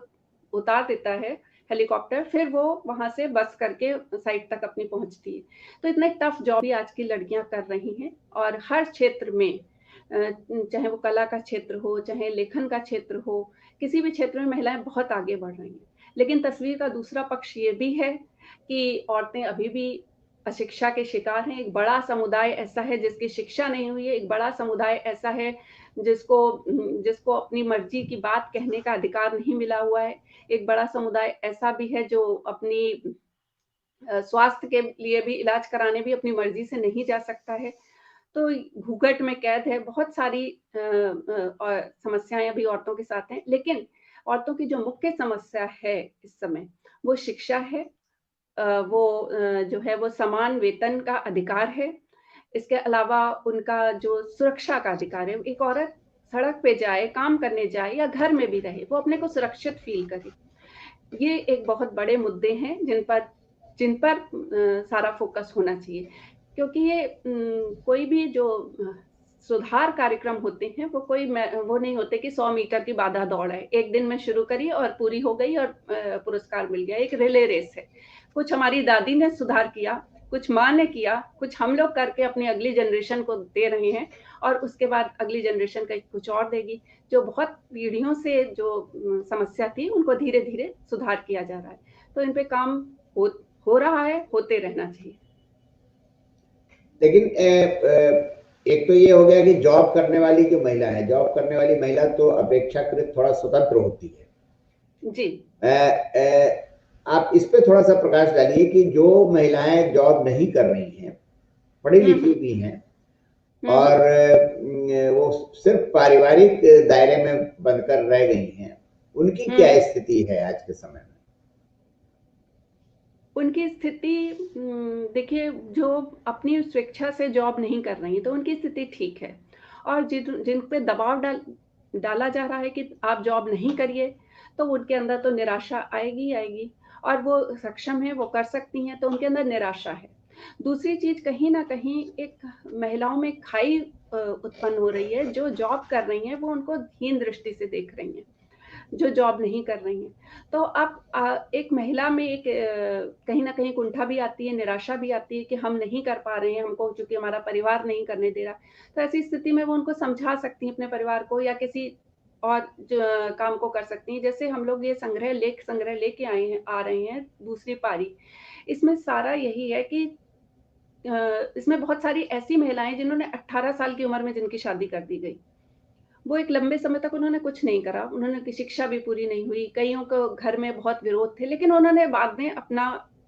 उतार देता है हेलीकॉप्टर, फिर वो वहाँ से बस करके साइट तक अपनी पहुँचती है। तो इतना टफ जॉब भी आज की लड़कियाँ कर रही हैं और हर क्षेत्र में चाहे वो कला का क्षेत्र हो, चाहे लेखन का क्षेत्र हो, किसी भी क्षेत्र में महिलाएँ बहुत आगे बढ़ रही हैं। लेकिन तस्वीर का दूसरा पक्ष ये भी है कि औरतें अभी भी अशिक्षा के शिकार हैं। एक बड़ा समुदाय ऐसा है जिसकी शिक्षा नहीं हुई है, एक बड़ा समुदाय ऐसा है जिसको अपनी मर्ज़ी की बात कहने का अधिकार नहीं मिला हुआ है। एक बड़ा समुदाय ऐसा भी है जो अपनी स्वास्थ्य के लिए भी, इलाज कराने भी अपनी मर्ज़ी से नहीं जा सकता है। तो घूँघट में कैद है, बहुत सारी समस्याएँ अभी औरतों के साथ हैं। लेकिन औरतों की जो मुख्य समस्या है इस समय, वो शिक्षा है। वो जो है वो समान वेतन का अधिकार है। इसके अलावा उनका जो सुरक्षा का अधिकार है, एक औरत सड़क पे जाए, काम करने जाए या घर में भी रहे, वो अपने को सुरक्षित फ़ील करे। ये एक बहुत बड़े मुद्दे हैं जिन पर सारा फ़ोकस होना चाहिए। क्योंकि ये कोई भी जो सुधार कार्यक्रम होते हैं वो वो नहीं होते कि 100 मीटर की बाधा दौड़ है, एक दिन में शुरू करी और पूरी हो गई और पुरस्कार मिल गया। एक रिले रेस है। कुछ हमारी दादी ने सुधार किया, कुछ माँ ने किया, कुछ हम लोग करके अपनी अगली जनरेशन को दे रहे हैं और उसके बाद अगली जनरेशन का कुछ और देगी। जो बहुत पीढ़ियों से जो समस्या थी उनको धीरे धीरे सुधार किया जा रहा है। तो इन पे काम हो रहा है, होते रहना चाहिए। लेकिन एक तो ये हो गया कि जॉब करने वाली जो महिला है, जॉब करने वाली महिला तो अपेक्षाकृत थोड़ा स्वतंत्र होती है जी। आप इस पे थोड़ा सा प्रकाश डालिए कि जो महिलाएं जॉब नहीं कर रही हैं, पढ़ी लिखी भी हैं और वो सिर्फ पारिवारिक दायरे में बंधकर रह गई हैं, उनकी क्या स्थिति है आज के समय में? उनकी स्थिति देखिए, जो अपनी स्वेच्छा से जॉब नहीं कर रही तो उनकी स्थिति ठीक है, और जिन पे दबाव डाला जा रहा है कि आप जॉब नहीं करिए, तो उनके अंदर तो निराशा आएगी आएगी, और वो सक्षम है, वो कर सकती हैं, तो उनके अंदर निराशा है। दूसरी चीज, कहीं ना कहीं एक महिलाओं में खाई उत्पन्न हो रही है। जो जॉब कर रही हैं वो उनको हीन दृष्टि से देख रही हैं, जो जॉब नहीं कर रही हैं। तो अब एक महिला में एक कहीं ना कहीं कुंठा भी आती है, निराशा भी आती है कि हम नहीं कर पा रहे हैं, हमको चूंकि हमारा परिवार नहीं करने दे रहा। तो ऐसी स्थिति में वो उनको समझा सकती हैं अपने परिवार को, या किसी और काम को कर सकती हैं। जैसे हम लोग ये लेख संग्रह लेके आ रहे हैं, दूसरी पारी। इसमें सारा यही है कि इसमें बहुत सारी ऐसी महिलाएं जिन्होंने 18 साल की उम्र में जिनकी शादी कर दी गई, वो एक लंबे समय तक उन्होंने कुछ नहीं करा, उन्होंने शिक्षा भी पूरी नहीं हुई, कईयों को घर में बहुत विरोध थे, लेकिन उन्होंने बाद में अपना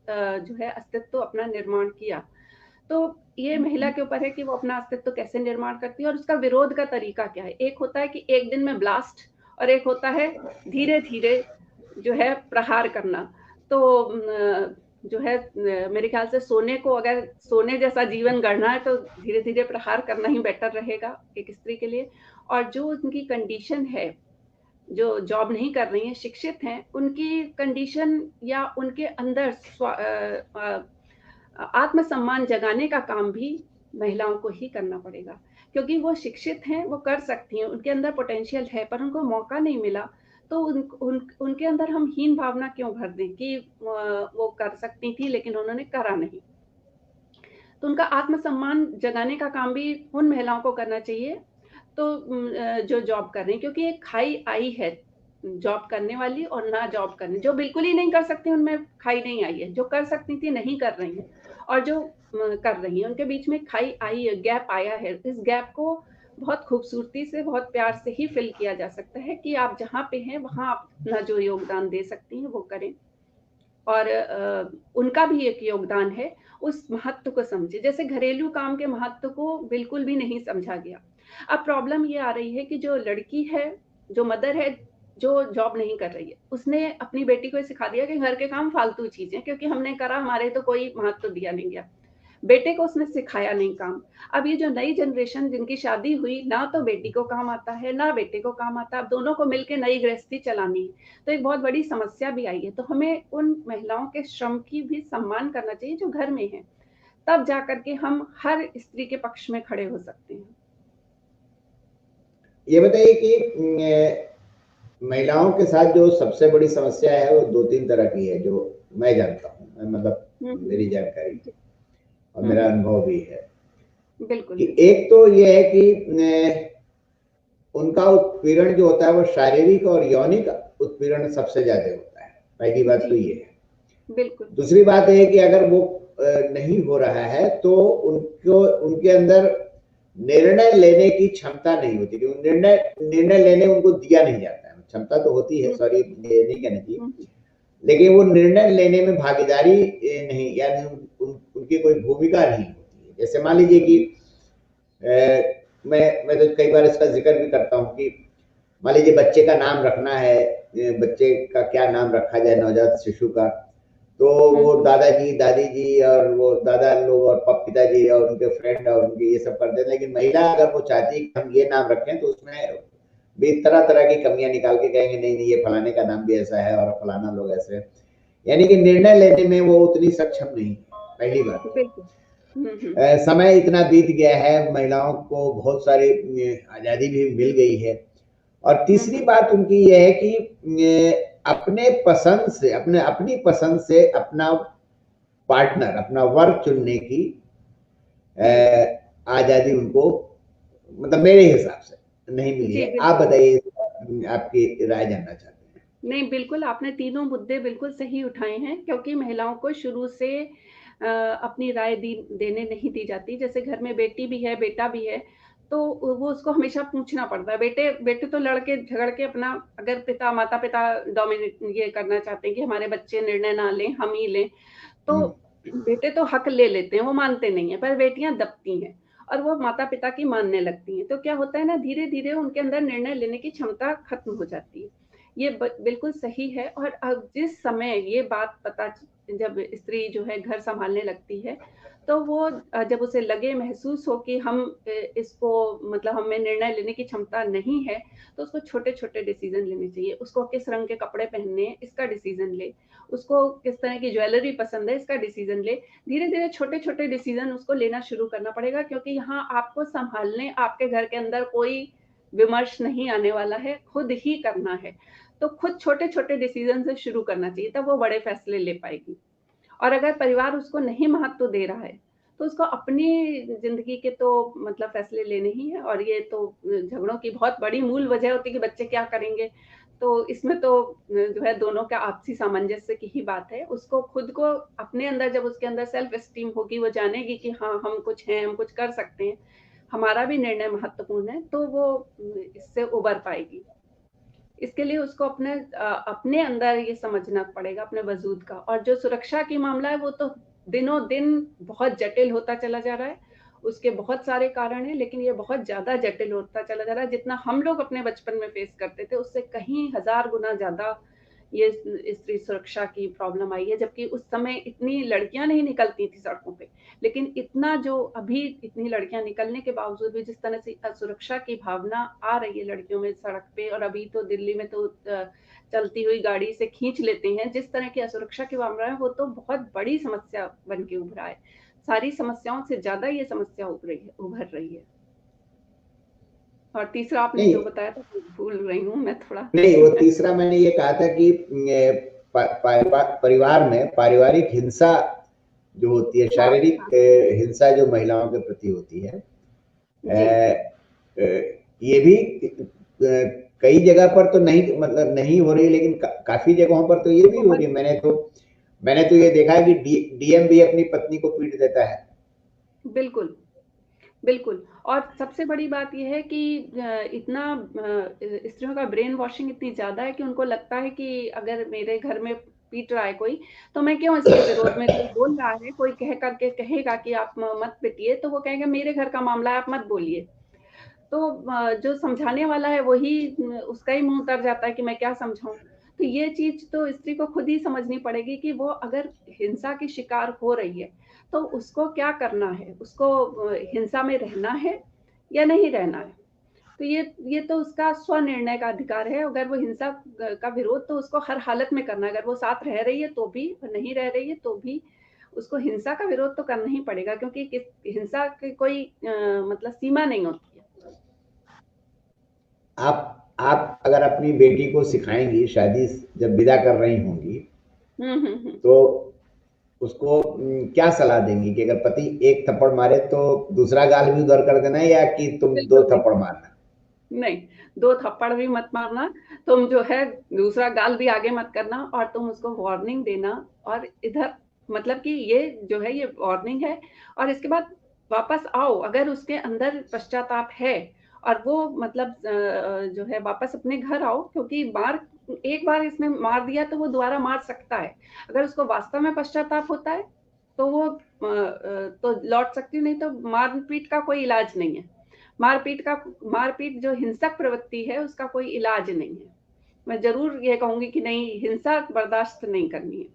जो है अस्तित्व अपना निर्माण किया। तो ये महिला के ऊपर है कि वो अपना अस्तित्व कैसे निर्माण करती है और उसका विरोध का तरीका क्या है। एक होता है कि एक दिन में ब्लास्ट, और एक होता है धीरे धीरे जो है प्रहार करना। तो जो है मेरे ख्याल से अगर सोने जैसा जीवन गढ़ना है तो धीरे धीरे प्रहार करना ही बेटर रहेगा एक स्त्री के लिए। और जो उनकी कंडीशन है, जो जॉब नहीं कर रही हैं, शिक्षित हैं, उनकी कंडीशन या उनके अंदर आत्मसम्मान जगाने का काम भी महिलाओं को ही करना पड़ेगा, क्योंकि वो शिक्षित हैं, वो कर सकती हैं, उनके अंदर पोटेंशियल है, पर उनको मौका नहीं मिला। तो उनके अंदर हम हीन भावना क्यों भर दें कि वो कर सकती थी लेकिन उन्होंने करा नहीं। तो उनका आत्मसम्मान जगाने का काम भी उन महिलाओं को करना चाहिए तो जो जॉब कर रही हैं, क्योंकि एक खाई आई है जॉब करने वाली और ना जॉब करने। जो बिल्कुल ही नहीं कर सकती उनमें खाई नहीं आई है, जो कर सकती थी नहीं कर रही हैं, और जो कर रही हैं उनके बीच में खाई आई है, गैप आया है। इस गैप को बहुत खूबसूरती से, बहुत प्यार से ही फिल किया जा सकता है कि आप जहाँ पे हैं वहाँ आप अपना जो योगदान दे सकती हैं वो करें, और उनका भी एक योगदान है, उस महत्व को समझे। जैसे घरेलू काम के महत्व को बिल्कुल भी नहीं समझा गया। अब प्रॉब्लम ये आ रही है कि जो लड़की है, जो मदर है, जो जॉब नहीं कर रही है, उसने अपनी बेटी को सिखा दिया कि घर के काम फालतू चीजें, क्योंकि हमने करा, हमारे तो कोई महत्व दिया नहीं गया। बेटे को उसने सिखाया नहीं काम। अब ये जो नई जनरेशन जिनकी शादी हुई, ना तो बेटी को काम आता है ना बेटे को काम आता, अब दोनों को मिलकर नई गृहस्थी चलानी है, तो एक बहुत बड़ी समस्या भी आई है। तो हमें उन महिलाओं के श्रम की भी सम्मान करना चाहिए जो घर में है, तब जाकर के हम हर स्त्री के पक्ष में खड़े हो सकते हैं। ये बताइए कि महिलाओं के साथ जो सबसे बड़ी समस्या है वो 2-3 तरह की है, जो मैं जानता हूँ, मतलब मेरी जानकारी और मेरा अनुभव भी है। बिल्कुल। कि एक तो ये है कि उनका उत्पीड़न जो होता है वो शारीरिक और यौनिक उत्पीड़न सबसे ज्यादा होता है। पहली बात तो ये है। बिल्कुल। दूसरी बात है कि अगर वो नहीं हो रहा है तो उनके अंदर निर्णय लेने की क्षमता नहीं होती, कि निर्णय लेने उनको दिया नहीं जाता है। क्षमता तो होती है, सॉरी ये नहीं कहना चाहिए, लेकिन वो निर्णय लेने में भागीदारी नहीं, यानी उनकी कोई भूमिका नहीं होती है। जैसे मान लीजिए कि मैं तो कई बार इसका जिक्र भी करता हूँ कि मान लीजिए बच्चे का नाम रखना है, बच्चे का क्या नाम रखा जाए नवजात शिशु का, तो वो दादाजी दादी जी और वो दादा लोग और पिताजी और उनके फ्रेंड और उनके ये सब करते हैं। लेकिन महिला अगर वो चाहती है कि हम ये नाम रखें तो उसमें भी तरह तरह की कमियां निकाल के कहेंगे नहीं नहीं ये फलाने का नाम भी ऐसा है और फलाना लोग ऐसे, यानी कि निर्णय लेने में वो उतनी सक्षम नहीं है, पहली बात। समय इतना बीत गया है, महिलाओं को बहुत सारी आज़ादी भी मिल गई है। और तीसरी बात उनकी यह है कि अपने पसंद से, अपनी पसंद से अपना पार्टनर, अपना वर्क चुनने की आज़ादी उनको, मतलब मेरे हिसाब से नहीं मिली जी, है। आप बताइए, आपकी राय जानना चाहते हैं। नहीं, बिल्कुल आपने तीनों मुद्दे बिल्कुल सही उठाए हैं, क्योंकि महिलाओं को शुरू से अपनी राय देने नहीं दी जाती। जैसे घर में बेटी भी है, बेटा भी है, तो वो उसको हमेशा पूछना पड़ता है। बेटे तो लड़के झगड़ के अपना, अगर माता-पिता डोमिनेट ये करना चाहते हैं कि हमारे बच्चे निर्णय ना लें, हम ही लें, तो बेटे तो हक ले लेते हैं, वो मानते नहीं हैं, पर बेटियाँ दबती हैं और वो माता-पिता की मानने लगती हैं। तो क्या होता है ना, धीरे-धीरे उनके अंदर निर्णय लेने की क्षमता खत्म हो जाती है। ये बिल्कुल सही है। और अब जिस समय ये बात जब स्त्री जो है घर सँभालने लगती है, तो वो जब उसे लगे, महसूस हो कि इसको, मतलब हमें निर्णय लेने की क्षमता नहीं है, तो उसको छोटे-छोटे डिसीज़न लेने चाहिए। उसको किस रंग के कपड़े पहनने हैं, इसका डिसीज़न ले। उसको किस तरह की ज्वेलरी पसंद है, इसका डिसीज़न ले। धीरे-धीरे छोटे-छोटे डिसीज़न उसको लेना शुरू करना पड़ेगा, क्योंकि यहाँ आपको सँभालने आपके घर के अंदर कोई विमर्श नहीं आने वाला है, खुद ही करना है। तो खुद छोटे-छोटे डिसीज़न से शुरू करना चाहिए, तब वो बड़े फैसले ले पाएगी। और अगर परिवार उसको नहीं महत्व दे रहा है, तो उसको अपनी ज़िंदगी के तो मतलब फैसले लेने ही हैं। और ये तो झगड़ों की बहुत बड़ी मूल वजह होती है कि बच्चे क्या करेंगे। तो इसमें तो जो है दोनों का आपसी सामंजस्य की ही बात है। उसको खुद को अपने अंदर, जब उसके अंदर सेल्फ एस्टीम होगी, वो जानेगी कि हाँ, हम कुछ हैं, हम कुछ कर सकते हैं, हमारा भी निर्णय महत्वपूर्ण है, तो वो इससे उबर पाएगी। इसके लिए उसको अपने अंदर ये समझना पड़ेगा, अपने वजूद का। और जो सुरक्षा की मामला है, वो तो दिनों दिन बहुत जटिल होता चला जा रहा है। उसके बहुत सारे कारण हैं, लेकिन ये बहुत ज़्यादा जटिल होता चला जा रहा है। जितना हम लोग अपने बचपन में फेस करते थे, उससे कहीं हज़ार गुना ज़्यादा ये स्त्री सुरक्षा की प्रॉब्लम आई है। जबकि उस समय इतनी लड़कियां नहीं निकलती थी सड़कों पे, लेकिन इतना जो अभी इतनी लड़कियां निकलने के बावजूद भी जिस तरह से असुरक्षा की भावना आ रही है लड़कियों में सड़क पे, और अभी तो दिल्ली में तो चलती हुई गाड़ी से खींच लेते हैं, जिस तरह की असुरक्षा की मामला है, वो तो बहुत बड़ी समस्या बन के उभरा है। सारी समस्याओं से ज्यादा ये समस्या उभर रही है। और तीसरा आपने नहीं जो बताया था, भूल रही हूँ मैं थोड़ा। नहीं, वो तीसरा मैंने ये कहा था कि परिवार में पारिवारिक हिंसा जो होती है, हाँ, शारीरिक हाँ, हिंसा जो महिलाओं के प्रति होती है, जी, ये भी कई जगह पर तो नहीं, मतलब नहीं हो रही, लेकिन काफी जगहों पर तो ये भी हो बहुत रही है। मैंने तो ये देखा है कि डीएम भी अपनी पत्नी को पीट देता है। बिल्कुल, बिल्कुल। और सबसे बड़ी बात ये है कि इतना स्त्रियों का ब्रेन वॉशिंग इतनी ज़्यादा है कि उनको लगता है कि अगर मेरे घर में पीट रहा है कोई, तो मैं क्यों इसके विरोध में, कोई बोल रहा है, कोई कह करके कहेगा कि आप मत पिटिए, तो वो कहेंगे मेरे घर का मामला है, आप मत बोलिए। तो जो समझाने वाला है वही, उसका ही मुँह उतर जाता है कि मैं क्या समझाऊँ। तो ये चीज़ तो स्त्री को खुद ही समझनी पड़ेगी कि वो अगर हिंसा की शिकार हो रही है, तो उसको क्या करना है? उसको हिंसा में रहना है या नहीं रहना है? तो ये तो उसका स्वनिर्णय का अधिकार है। अगर वो हिंसा का विरोध तो उसको हर हालत में करना है। अगर वो साथ रह रही है तो भी, और नहीं रह रही है तो भी, उसको हिंसा का विरोध तो करना ही पड़ेगा, क्योंकि हिंसा की कोई मतलब सीमा नहीं होती है। आप अगर अपनी बेटी को सिखाएंगी, शादी जब विदा कर रही होंगी, हुँ। तो उसको क्या सलाह देंगी कि अगर पति एक थप्पड़ मारे तो दूसरा गाल भी उधर कर देना, या कि तुम दो बिल्कुल नहीं, थप्पड़ मारना? नहीं, 2 थप्पड़ भी मत मारना, तुम जो है दूसरा गाल भी आगे मत करना, और तुम उसको वार्निंग देना। और इधर, मतलब कि ये जो है, ये वार्निंग है। और इसके बाद वापस आओ, अगर उसके अंदर पश्चाताप है और वो मतलब जो है वापस अपने घर आओ, क्योंकि एक बार इसने मार दिया तो वो दोबारा मार सकता है। अगर उसको वास्तव में पश्चाताप होता है, तो वो तो लौट सकती है, नहीं तो मार-पीट का कोई इलाज नहीं है। मारपीट जो हिंसक प्रवृत्ति है, उसका कोई इलाज नहीं है। मैं ज़रूर ये कहूँगी कि नहीं, हिंसा बर्दाश्त नहीं करनी है,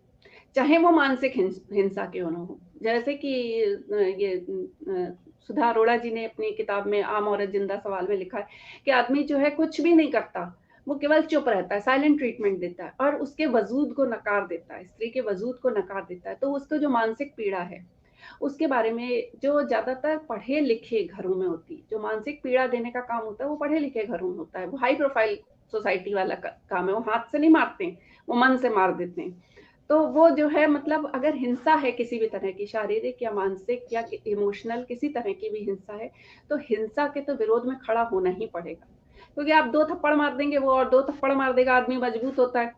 चाहे वो मानसिक हिंसा क्यों ना हो। जैसे कि सुधा अरोड़ा जी ने अपनी किताब में आम औरत जिंदा सवाल में लिखा है कि आदमी जो है कुछ भी नहीं करता, वो केवल चुप रहता है, साइलेंट ट्रीटमेंट देता है, और उसके वजूद को नकार देता है, स्त्री के वजूद को नकार देता है। तो उसको जो मानसिक पीड़ा है, उसके बारे में जो ज़्यादातर पढ़े-लिखे घरों में होती है, जो मानसिक पीड़ा देने का काम होता है, वो पढ़े-लिखे घरों में होता है। वो हाई प्रोफाइल सोसाइटी वाला काम है, वो हाथ से नहीं मारते हैं, वो मन से मार देते हैं। तो वो जो है मतलब अगर हिंसा है किसी भी तरह की, शारीरिक या मानसिक या इमोशनल किसी तरह की भी हिंसा है, तो हिंसा के तो विरोध में खड़ा होना ही पड़ेगा। क्योंकि आप 2 थप्पड़ मार देंगे, वो और 2 थप्पड़ मार देगा, आदमी मजबूत होता है।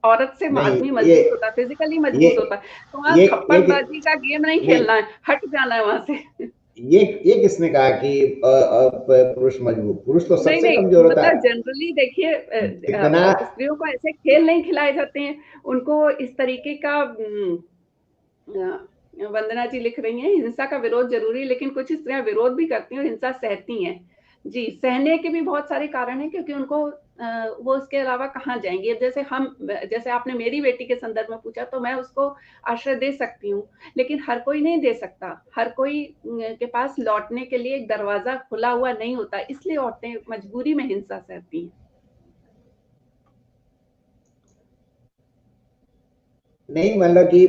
औरत से नहीं, आदमी ये मजबूत होता है, फिज़िकली ये मजबूत होता है। तो वहाँ ये थप्पड़बाज़ी का गेम नहीं नहीं, खेलना है, हट जाना है वहाँ से। ये किसने कहा कि पुरुष मजबूत? पुरुष तो नहीं, सबसे नहीं, कमजोर होता मतलब है। जनरली देखिए जितना स्त्रियों को ऐसे खेल नहीं खिलाए जाते हैं, उनको इस तरीके का वंदना जी लिख रही हैं, हिंसा का विरोध ज़रूरी है, लेकिन कुछ स्त्रियाँ विरोध भी करती हैं और हिंसा सहती हैं। जी, सहने के भी बहुत सारे कारण हैं क्योंकि उनको वो उसके अलावा कहाँ जाएँगी? अब जैसे आपने मेरी बेटी के संदर्भ में पूछा, तो मैं उसको आश्रय दे सकती हूँ, लेकिन हर कोई नहीं दे सकता। हर कोई के पास लौटने के लिए एक दरवाज़ा खुला हुआ नहीं होता, इसलिए औरतें मजबूरी में हिंसा सहती हैं। नहीं, मतलब कि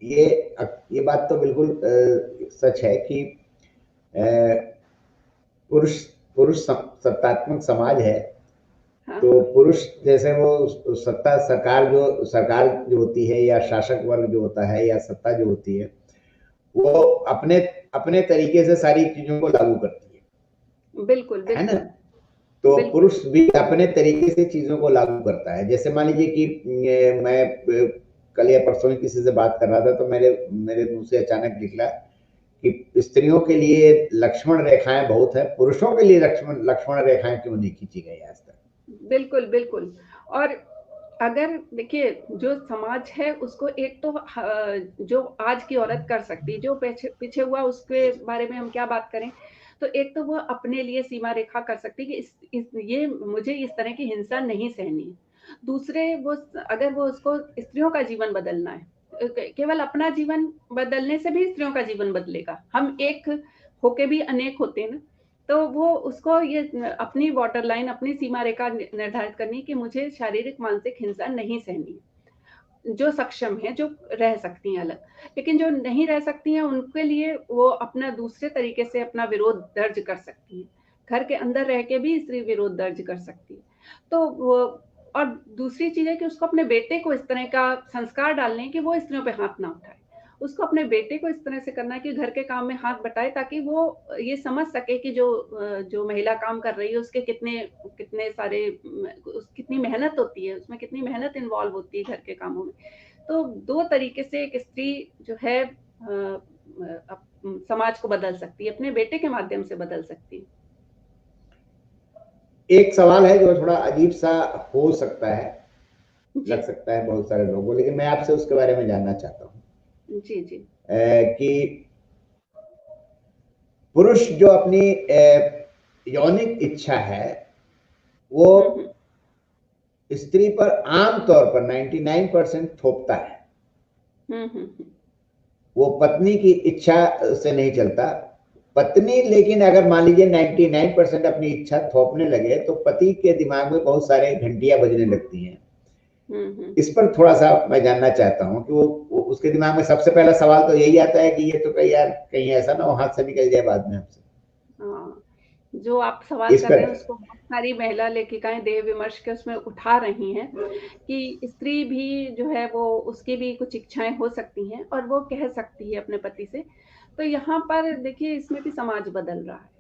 ये ये बात तो बिल्कुल सच है कि अ, पुरुष पुरुष सत्तात्मक समाज है। हाँ, तो पुरुष जैसे वो सत्ता सरकार जो होती है या शासक वर्ग जो होता है या सत्ता जो होती है, वो अपने अपने तरीके से सारी चीजों को लागू करती बिल्कुल, है ना? बिल्कुल, तो बिल्कुल। पुरुष भी अपने तरीके से चीजों को लागू करता है। जैसे मान लीजिए कि मैं कल या परसों ही किसी से बात कर रहा था, तो मेरे मेरे मुंह से अचानक निकला कि स्त्रियों के लिए लक्ष्मण रेखाएं बहुत है, पुरुषों के लिए लक्ष्मण लक्ष्मण रेखाएं क्यों नहीं खींची गई आज तक? बिल्कुल, बिल्कुल। और अगर देखिए जो समाज है उसको एक तो जो आज की औरत कर सकती है, जो पीछे पीछे हुआ उसके बारे में हम क्या बात करें, तो एक तो वो अपने लिए सीमा रेखा कर सकती है कि इस ये मुझे इस तरह की हिंसा नहीं सहनी है। दूसरे अगर वो उसको स्त्रियों का जीवन बदलना है, केवल अपना जीवन बदलने से भी स्त्रियों का जीवन बदलेगा। हम एक होके भी अनेक होते हैं ना। तो वो उसको ये अपनी बॉर्डर लाइन, अपनी सीमा रेखा निर्धारित करनी कि मुझे शारीरिक मानसिक हिंसा नहीं सहनी है। जो सक्षम है, जो रह सकती हैं अलग, लेकिन जो नहीं रह सकती हैं उनके लिए वो अपना दूसरे तरीके से अपना विरोध दर्ज कर सकती हैं। घर के अंदर रह के भी स्त्री विरोध दर्ज कर सकती है। तो वो और दूसरी चीज है कि उसको अपने बेटे को इस तरह का संस्कार डालने कि वो स्त्रियों पे हाथ ना उठाए। उसको अपने बेटे को इस तरह से करना है कि घर के काम में हाथ बटाए, ताकि वो ये समझ सके कि जो महिला काम कर रही है उसके कितने कितने सारे कितनी मेहनत होती है, उसमें कितनी मेहनत इन्वॉल्व होती है घर के कामों में। तो 2 तरीके से एक स्त्री जो है समाज को बदल सकती है, अपने बेटे के माध्यम से बदल सकती है। एक सवाल है जो थोड़ा अजीब सा हो सकता है, जी, लग सकता है बहुत सारे लोगों को, लेकिन मैं आपसे उसके बारे में जानना चाहता हूँ जी, जी। कि पुरुष जो अपनी यौनिक इच्छा है, वो हुँ, हुँ। स्त्री पर आम तौर पर 99% थोपता है। हुँ, हुँ, हुँ। वो पत्नी की इच्छा से नहीं चलता। पत्नी लेकिन अगर मान लीजिए 99% अपनी इच्छा थोपने लगे, तो पति के दिमाग में बहुत सारे घंटियां बजने लगती हैं। हुँ, हुँ, इस हुँ। पर थोड़ा सा मैं जानना चाहता हूँ कि वो उसके दिमाग में सबसे पहला सवाल तो यही आता है कि ये तो कहीं यार कहीं ऐसा ना हो हाथ से निकल जाए बाद में हमसे। हाँ, जो आप सवाल इस कर रहे पर हैं उसको बहुत सारी महिला लेखिकाएँ देह विमर्श के उसमें उठा रही हैं कि स्त्री भी जो है वो उसकी भी कुछ इच्छाएँ हो सकती हैं और वो कह सकती है अपने पति से। तो यहाँ पर देखिए इसमें भी समाज बदल रहा है।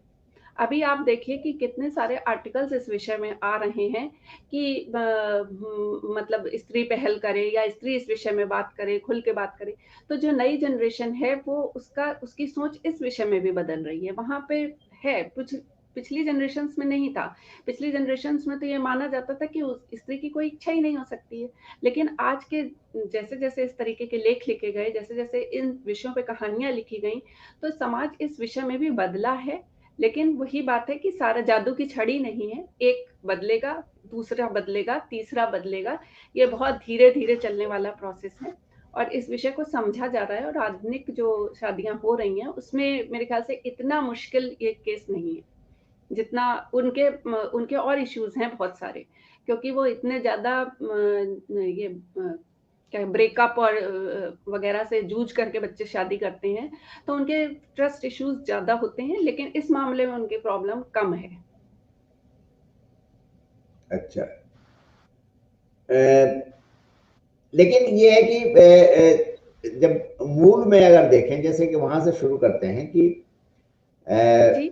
अभी आप देखिए कि कितने सारे आर्टिकल्स इस विषय में आ रहे हैं कि मतलब स्त्री पहल करे या स्त्री इस विषय में बात करे, खुल के बात करे। तो जो नई जनरेशन है वो उसकी सोच इस विषय में भी बदल रही है। वहाँ पे है कुछ पिछली जनरेशन्स में नहीं था। पिछली जनरेशन्स में तो ये माना जाता था कि उस स्त्री की कोई इच्छा ही नहीं हो सकती है। लेकिन आज के जैसे-जैसे इस तरीके के लेख लिखे गए, जैसे-जैसे इन विषयों पे कहानियाँ लिखी गईं, तो समाज इस विषय में भी बदला है। लेकिन वही बात है कि सारा जादू की छड़ी नहीं है, एक बदलेगा, दूसरा बदलेगा, तीसरा बदलेगा, ये बहुत धीरे-धीरे चलने वाला प्रोसेस है और इस विषय को समझा जा रहा है और आधुनिक जो शादियाँ हो रही हैं, उसमें मेरे ख्याल से इतना मुश्किल ये केस नहीं है, जितना उनके और इश्यूज़ हैं बहुत सारे, क्योंकि वो इतने ज़्यादा ये क्या ब्रेकअप और वगैरह से जूझ करके बच्चे शादी करते हैं, तो उनके ट्रस्ट इश्यूज ज्यादा होते हैं, लेकिन इस मामले में उनकी प्रॉब्लम कम है। अच्छा। लेकिन ये है कि जब मूल में अगर देखें, जैसे कि वहां से शुरू करते हैं कि जी।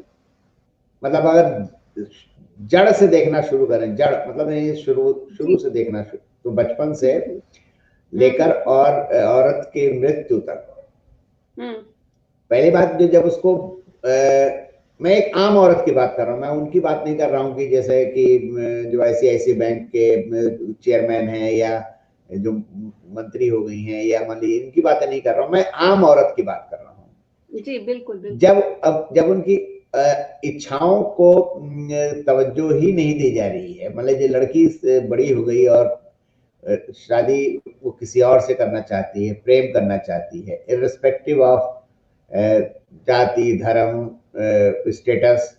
मतलब अगर जड़ से देखना शुरू करें, जड़ मतलब ये शुरू शुरू जी। से देखना शुरू, तो बचपन से लेकर हम्म। और औरत की मृत्यु तक। हम्म। पहली बात, जो जब उसको मैं एक आम औरत की बात कर रहा हूँ, मैं उनकी बात नहीं कर रहा हूँ कि जैसे कि जो ICICI बैंक के चेयरमैन हैं या जो मंत्री हो गई हैं, या मान लीजिए, इनकी बातें नहीं कर रहा हूँ, मैं आम औरत की बात कर रहा हूँ। जी बिल्कुल बिल्कुल। जब उनकी इच्छाओं को तवज्जो ही नहीं दी जा रही है, मतलब ये लड़की बड़ी हो गई और शादी वो किसी और से करना चाहती है, प्रेम करना चाहती है, इर्रिस्पेक्टिव ऑफ जाति, धर्म, स्टेटस,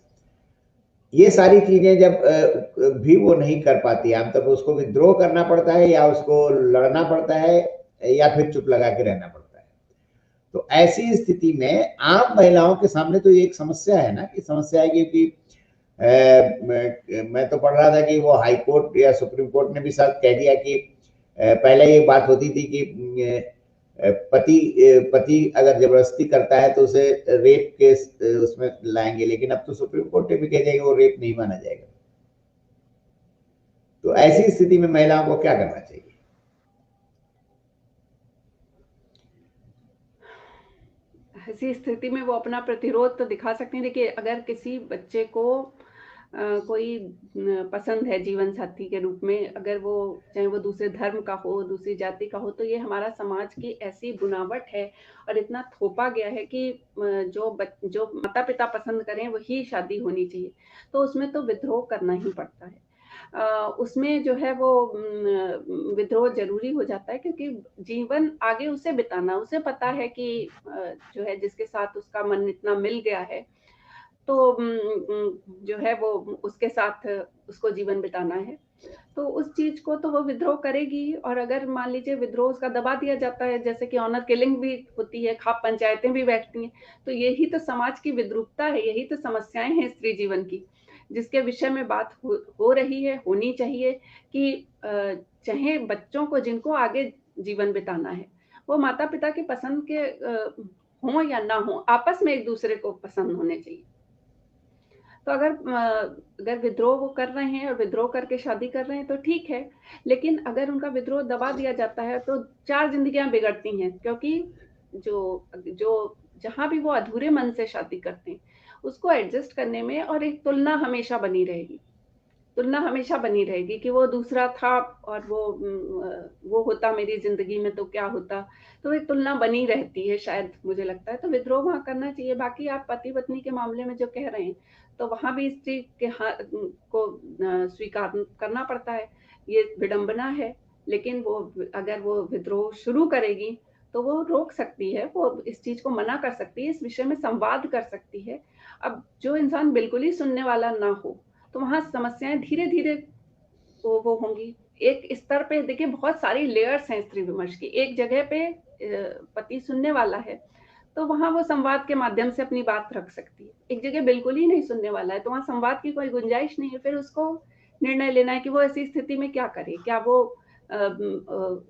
ये सारी चीजें जब भी वो नहीं कर पाती, आमतौर पर उसको विद्रोह करना पड़ता है, या उसको लड़ना पड़ता है, या फिर चुप लगा के रहना पड़ता है। तो ऐसी स्थिति में आम महिलाओं के सामने तो ये एक समस्या है ना, कि समस्या है क्योंकि मैं तो पढ़ रहा था कि वो हाई कोर्ट या सुप्रीम कोर्ट ने भी साथ कह दिया कि पहले ये बात होती थी कि पति अगर जबरदस्ती करता है तो उसे रेप केस उसमें लाएंगे, लेकिन अब तो सुप्रीम कोर्ट ने भी कह दिया कि वो रेप नहीं माना जाएगा। तो ऐसी स्थिति में महिलाओं को क्या करना चाहिए? ऐसी स्थिति में वो अपना प्रतिरोध तो दिखा सकते हैं। देखिए, अगर किसी बच्चे को कोई पसंद है जीवन साथी के रूप में, अगर वो चाहे वो दूसरे धर्म का हो, दूसरी जाति का हो, तो ये हमारा समाज की ऐसी बुनावट है और इतना थोपा गया है कि जो माता पिता पसंद करें वही शादी होनी चाहिए। तो उसमें तो विद्रोह करना ही पड़ता है। उसमें जो है वो विद्रोह ज़रूरी हो जाता है, क्योंकि जीवन आगे उसे बिताना, उसे पता है कि जो है जिसके साथ उसका मन इतना मिल गया है, तो जो है वो उसके साथ उसको जीवन बिताना है। तो उस चीज़ को तो वो विद्रोह करेगी। और अगर मान लीजिए विद्रोह उसका दबा दिया जाता है, जैसे कि ऑनर किलिंग भी होती है, खाप पंचायतें भी बैठती हैं, तो यही तो समाज की विद्रूपता है, यही तो समस्याएँ हैं स्त्री जीवन की, जिसके विषय में बात हो रही है, होनी चाहिए कि चाहे बच्चों को जिनको आगे जीवन बिताना है, वो माता-पिता की पसंद के हों या ना हों, आपस में एक-दूसरे को पसंद होने चाहिए। तो अगर विद्रोह वो कर रहे हैं और विद्रोह करके शादी कर रहे हैं तो ठीक है, लेकिन अगर उनका विद्रोह दबा दिया जाता है तो 4 ज़िंदगियाँ बिगड़ती हैं, क्योंकि जो जो जहाँ भी वो अधूरे मन से शादी करते हैं, उसको एडजस्ट करने में और एक तुलना हमेशा बनी रहेगी। तुलना हमेशा बनी रहेगी कि वो दूसरा था और वो होता मेरी ज़िंदगी में तो क्या होता? तो एक तुलना बनी रहती है शायद, मुझे लगता है। तो विद्रोह वहाँ करना चाहिए। बाकी आप पति-पत्नी के मामले में जो कह रहे हैं, तो वहाँ भी इस चीज़ के को स्वीकार करना पड़ता है। ये विडंबना है, लेकिन अगर वो विद्रोह शुरू करेगी, तो वो रोक सकती है, वो इस चीज़ को मना कर सकती है, इस विषय में संवाद कर सकती है। अब जो इंसान बिल्कुल ही सुनने वाला ना हो, तो वहाँ समस्याएँ धीरे-धीरे वो होंगी। एक स्तर पे देखिए, बहुत सारी लेयर्स हैं स्त्री विमर्श की। एक जगह पे पति सुनने वाला है, तो वहाँ वो संवाद के माध्यम से अपनी बात रख सकती है। एक जगह बिल्कुल ही नहीं सुनने वाला है, तो वहाँ संवाद की कोई गुंजाइश नहीं है। फिर उसको निर्णय लेना है कि वो ऐसी स्थिति में क्या करे? क्या वो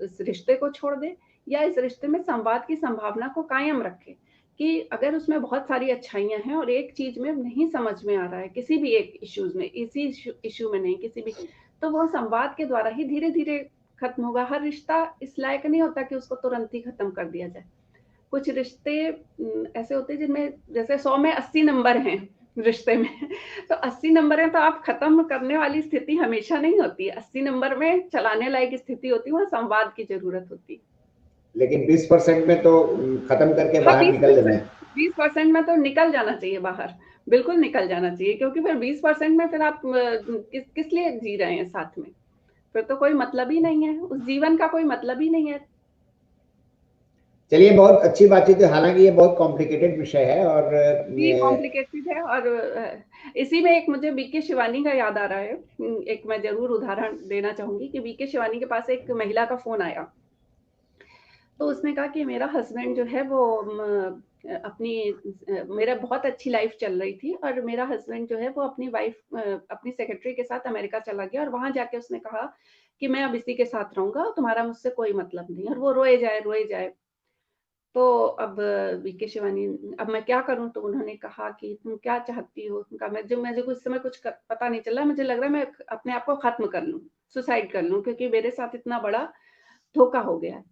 इस रिश्ते को छोड़ दे, या इस रिश्ते में संवाद की संभावना को कायम रखे? कि अगर उसमें बहुत सारी अच्छाइयाँ हैं और एक चीज़ में नहीं समझ में आ रहा है, किसी भी एक इश्यूज़ में, इसी इश्यू में नहीं, किसी भी, तो वो संवाद के द्वारा ही धीरे-धीरे खत्म होगा। हर रिश्ता इस लायक नहीं होता कि उसको तुरंत ही खत्म कर दिया जाए। कुछ रिश्ते ऐसे होते हैं जिनमें जैसे 100 में 80 नंबर हैं रिश्ते में, तो 80 नंबर हैं तो आप खत्म करने वाली स्थिति हमेशा नहीं होती है। 80 नंबर में चलाने लायक स्थिति होती है, वहाँ संवाद की ज़रूरत होती है। लेकिन 20% में तो खत्म करके हाँ, बाहर निकल लेना है। 20% में तो निकल जाना चाहिए बाहर, बिल्कुल निकल जाना चाहिए, क्योंकि फिर 20% में फिर आप किस लिए जी रहे हैं साथ में? फिर तो कोई मतलब ही नहीं है, उस जीवन का कोई मतलब ही नहीं है। चलिए, बहुत अच्छी बातचीत है, हालांकि ये बहुत कॉम्प्लिकेटेड विषय है, और जी, कॉम्प्लिकेटेड है। और इसी में एक मुझे बीके शिवानी का याद आ रहा है। एक मैं ज़रूर उदाहरण देना चाहूँगी कि बीके शिवानी के पास एक महिला का फ़ोन आया तो उसने कहा कि मेरा हस्बैंड जो है वो मेरा बहुत अच्छी लाइफ चल रही थी और मेरा हस्बैंड जो है वो अपनी सेक्रेटरी के साथ अमेरिका चला गया और वहां जाके उसने कहा कि मैं अब इसी के साथ रहूंगा, तुम्हारा मुझसे कोई मतलब नहीं। और वो रोए जाए। तो अब वीके शिवानी, अब मैं क्या करूं? तो उन्होंने कहा कि तुम क्या चाहती हो? उनका मुझे कुछ समय पता नहीं चल रहा, मुझे लग रहा है मैं अपने आप को खत्म कर लूं, सुसाइड कर लूं, क्योंकि मेरे साथ इतना बड़ा धोखा हो गया है।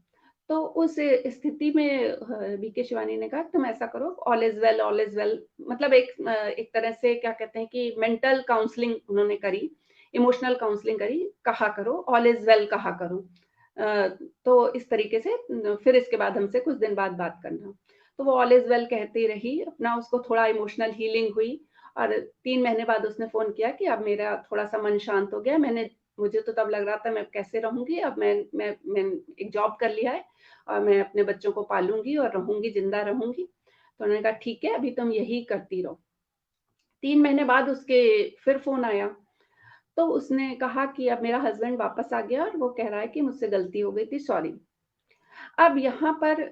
तो उस स्थिति में बीके शिवानी ने कहा तुम ऐसा करो, ऑल इज वेल, मतलब एक तरह से क्या कहते हैं कि मेंटल काउंसलिंग उन्होंने करी, इमोशनल काउंसलिंग करी, कहा करो ऑल इज वेल, कहा करो। तो इस तरीके से फिर इसके बाद हमसे कुछ दिन बाद बात करना। तो वो ऑल इज वेल कहती रही, अपना उसको थोड़ा इमोशनल हीलिंग हुई। और 3 महीने बाद उसने फोन किया कि अब मेरा थोड़ा सा मन शांत हो गया, मुझे तो तब लग रहा था मैं कैसे रहूंगी, अब मैं एक जॉब कर लिया है और मैं अपने बच्चों को पालूंगी और रहूंगी, जिंदा रहूंगी। तो उन्होंने कहा ठीक है, अभी तुम यही करती रहो। 3 महीने बाद उसके फिर फोन आया। तो उसने कहा कि अब मेरा हस्बैंड वापस आ गया और वो कह रहा है कि मुझसे गलती हो गई थी, सॉरी। अब यहाँ पर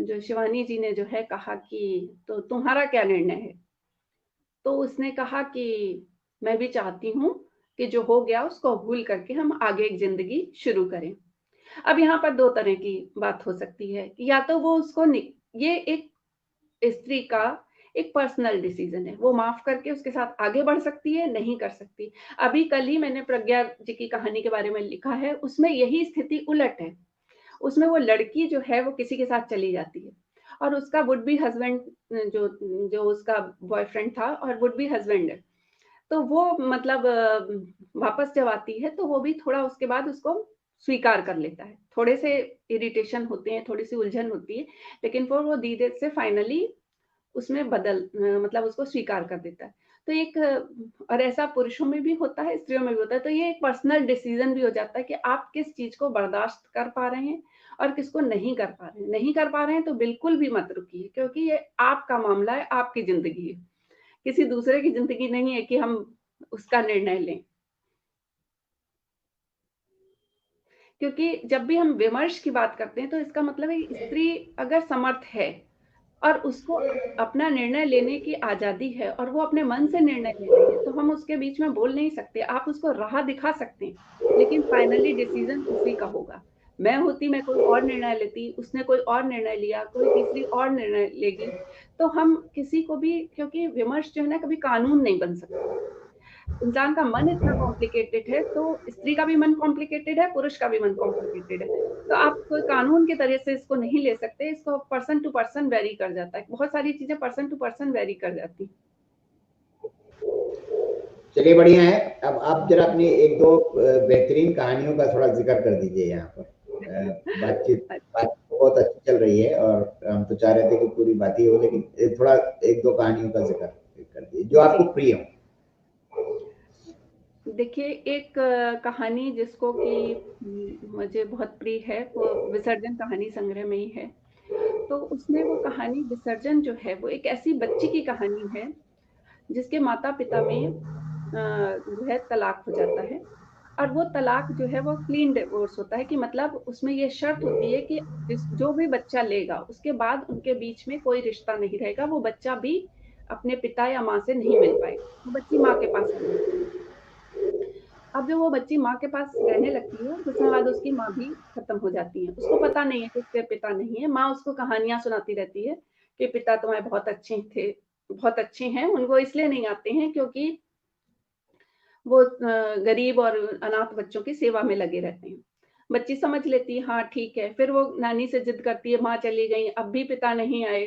जो शिवानी जी ने जो है कहा कि तो तुम्हारा क्या निर्णय है? तो उसने कहा कि मैं भी चाहती हूँ कि जो हो गया उसको भूल करके हम आगे एक जिंदगी शुरू करें। अब यहाँ पर 2 तरह की बात हो सकती है कि या तो वो ये एक स्त्री का एक पर्सनल डिसीजन है, वो माफ करके उसके साथ आगे बढ़ सकती है, नहीं कर सकती। अभी कल ही मैंने प्रज्ञा जी की कहानी के बारे में लिखा है, उसमें यही स्थिति उलट है। उसमें वो लड़की जो है वो किसी के साथ चली जाती है और उसका वुड बी हस्बैंड, जो जो उसका बॉयफ्रेंड था और वुड बी हस्बैंड है, तो वो मतलब वापस जब आती है तो वो भी थोड़ा उसके बाद उसको स्वीकार कर लेता है। थोड़े से इरिटेशन होते हैं, थोड़ी सी उलझन होती है, लेकिन फिर वो धीरे से फाइनली उसमें मतलब उसको स्वीकार कर देता है। तो और ऐसा पुरुषों में भी होता है, स्त्रियों में भी होता है। तो ये एक पर्सनल डिसीजन भी हो जाता है कि आप किस चीज को बर्दाश्त कर पा रहे हैं और किसको नहीं कर पा रहे हैं। नहीं कर पा रहे हैं तो बिल्कुल भी मत रुकिए, क्योंकि ये आपका मामला है, आपकी जिंदगी है, किसी दूसरे की जिंदगी नहीं है कि हम उसका निर्णय लें। क्योंकि जब भी हम विमर्श की बात करते हैं तो इसका मतलब है स्त्री अगर समर्थ है और उसको अपना निर्णय लेने की आजादी है और वो अपने मन से निर्णय ले रही है, तो हम उसके बीच में बोल नहीं सकते। आप उसको राह दिखा सकते हैं, लेकिन फाइनली डिसीजन उसी का होगा। मैं कोई और निर्णय लेती, उसने कोई और निर्णय लिया, कोई तीसरी और निर्णय लेगी, तो हम किसी को भी, क्योंकि विमर्श जो है ना कभी कानून नहीं बन सकता। इंसान का मन इतना कॉम्प्लिकेटेड है, तो स्त्री का भी मन कॉम्प्लिकेटेड है, पुरुष का भी मन कॉम्प्लिकेटेड है। तो आप कोई कानून के तरह से इसको नहीं ले सकते, इसको पर्सन टू पर्सन वेरी कर जाता है। बहुत सारी चीजें पर्सन टू पर्सन वेरी कर जाती। चलिए बढ़िया है। अब आप जरा अपनी एक दो बेहतरीन कहानियों का थोड़ा जिक्र कर दीजिए यहाँ पर। बातचीत बहुत अच्छी चल रही है और हम तो चाह रहे थे कि पूरी बात ही हो, लेकिन थोड़ा एक दो कहानियों का जिक्र कर दीजिए जो आपको प्रिय हो। देखिए, एक कहानी जिसको कि मुझे बहुत प्रिय है, वो विसर्जन कहानी संग्रह में ही है। तो उसमें वो कहानी विसर्जन जो है वो एक ऐसी बच्ची की कहानी है जिसके माता-पिता में जो है तलाक हो जाता है। और वो तलाक जो है वो क्लीन डिवोर्स होता है, कि मतलब उसमें ये शर्त होती है कि जो भी बच्चा लेगा उसके बाद उनके बीच में कोई रिश्ता नहीं रहेगा, वो बच्चा भी अपने पिता या माँ से नहीं मिल पाएगा, वो बच्ची माँ के पास रहने लगती है। अब जब वो बच्ची माँ के पास रहने लगती है, कुछ समय बाद उसकी माँ भी खत्म हो जाती है। उसको पता नहीं है कि उसके पिता नहीं है। माँ उसको कहानियाँ सुनाती रहती है कि पिता तुम्हारे बहुत अच्छे थे, बहुत अच्छे हैं। उनको इसलिए नहीं आते हैं क्योंकि वो गरीब और अनाथ बच्चों की सेवा में लगे रहते हैं। बच्ची समझ लेती है, हाँ ठीक है। फिर वो नानी से जिद करती है, माँ चली गई, अब भी पिता नहीं आए।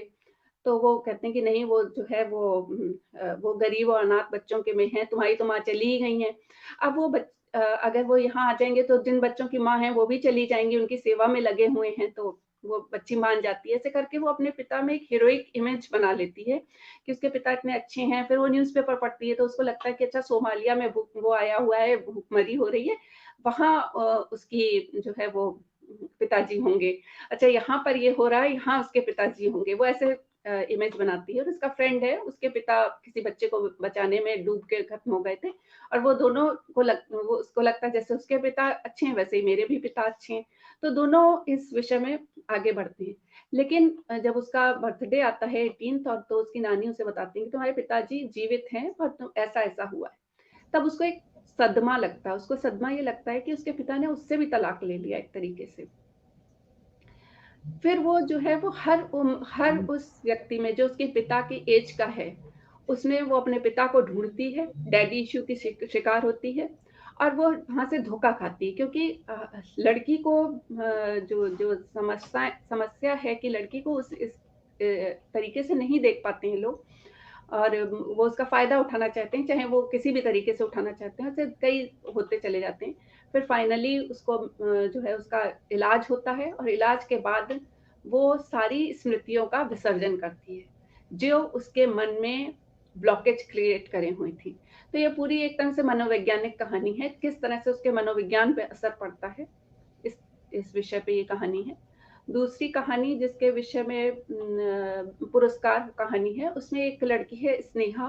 तो वो कहते हैं कि नहीं, वो जो है वो गरीब और अनाथ बच्चों के में है, तुम्हारी तो माँ चली ही गई है। अब अगर वो यहाँ आ जाएँगे तो जिन बच्चों की माँ है वो भी चली जाएँगी, उनकी सेवा में लगे हुए हैं, तो वो बच्ची मान जाती है। ऐसे करके वो अपने पिता में एक हीरोइक इमेज बना लेती है कि उसके पिता इतने अच्छे हैं। फिर वो न्यूज़पेपर पढ़ती है तो उसको लगता है कि अच्छा, सोमालिया में वो आया हुआ है, भूखमरी हो रही है, वहाँ उसकी जो है वो पिताजी होंगे। अच्छा, यहाँ पर ये हो रहा है, यहाँ उसके पिताजी होंगे। वो ऐसे इमेज बनाती है। और उसका फ्रेंड है, उसके पिता किसी बच्चे को बचाने में डूब के खत्म हो गए थे और वो उसको लगता है जैसे उसके पिता अच्छे हैं वैसे ही मेरे भी पिता अच्छे हैं। तो दोनों इस विषय में आगे बढ़ते हैं। लेकिन जब उसका बर्थडे आता है 18th और तो उसकी नानी उसे बताती है कि तुम्हारे पिताजी जीवित हैं और तुम ऐसा-ऐसा हुआ है। तब उसको एक सदमा लगता है, उसको सदमा ये लगता है कि उसके पिता ने उससे भी तलाक ले लिया एक तरीके से। फिर वो जो है वो हर उस व्यक्ति में जो उसके पिता की एज का है, उसमें वो अपने पिता को ढूँढती है, डैडी इश्यू की शिकार होती है और वो वहाँ से धोखा खाती है क्योंकि लड़की को जो जो समस्या है कि लड़की को इस तरीके से नहीं देख पाते हैं लोग और वो उसका फ़ायदा उठाना चाहते हैं, चाहे वो किसी भी तरीके से उठाना चाहते हैं, उससे कई होते चले जाते हैं। फिर फाइनली उसको जो है उसका इलाज होता है और इलाज के बाद वो सारी स्मृतियों का विसर्जन करती है, जो उसके मन में ब्लॉकेज क्रिएट करे हुई थी। तो ये पूरी एक तरह से मनोवैज्ञानिक कहानी है, किस तरह से उसके मनोविज्ञान पे असर पड़ता है, इस विषय पे ये कहानी है। दूसरी कहानी जिसके विषय में पुरस्कार कहानी है, उसमें एक लड़की है स्नेहा,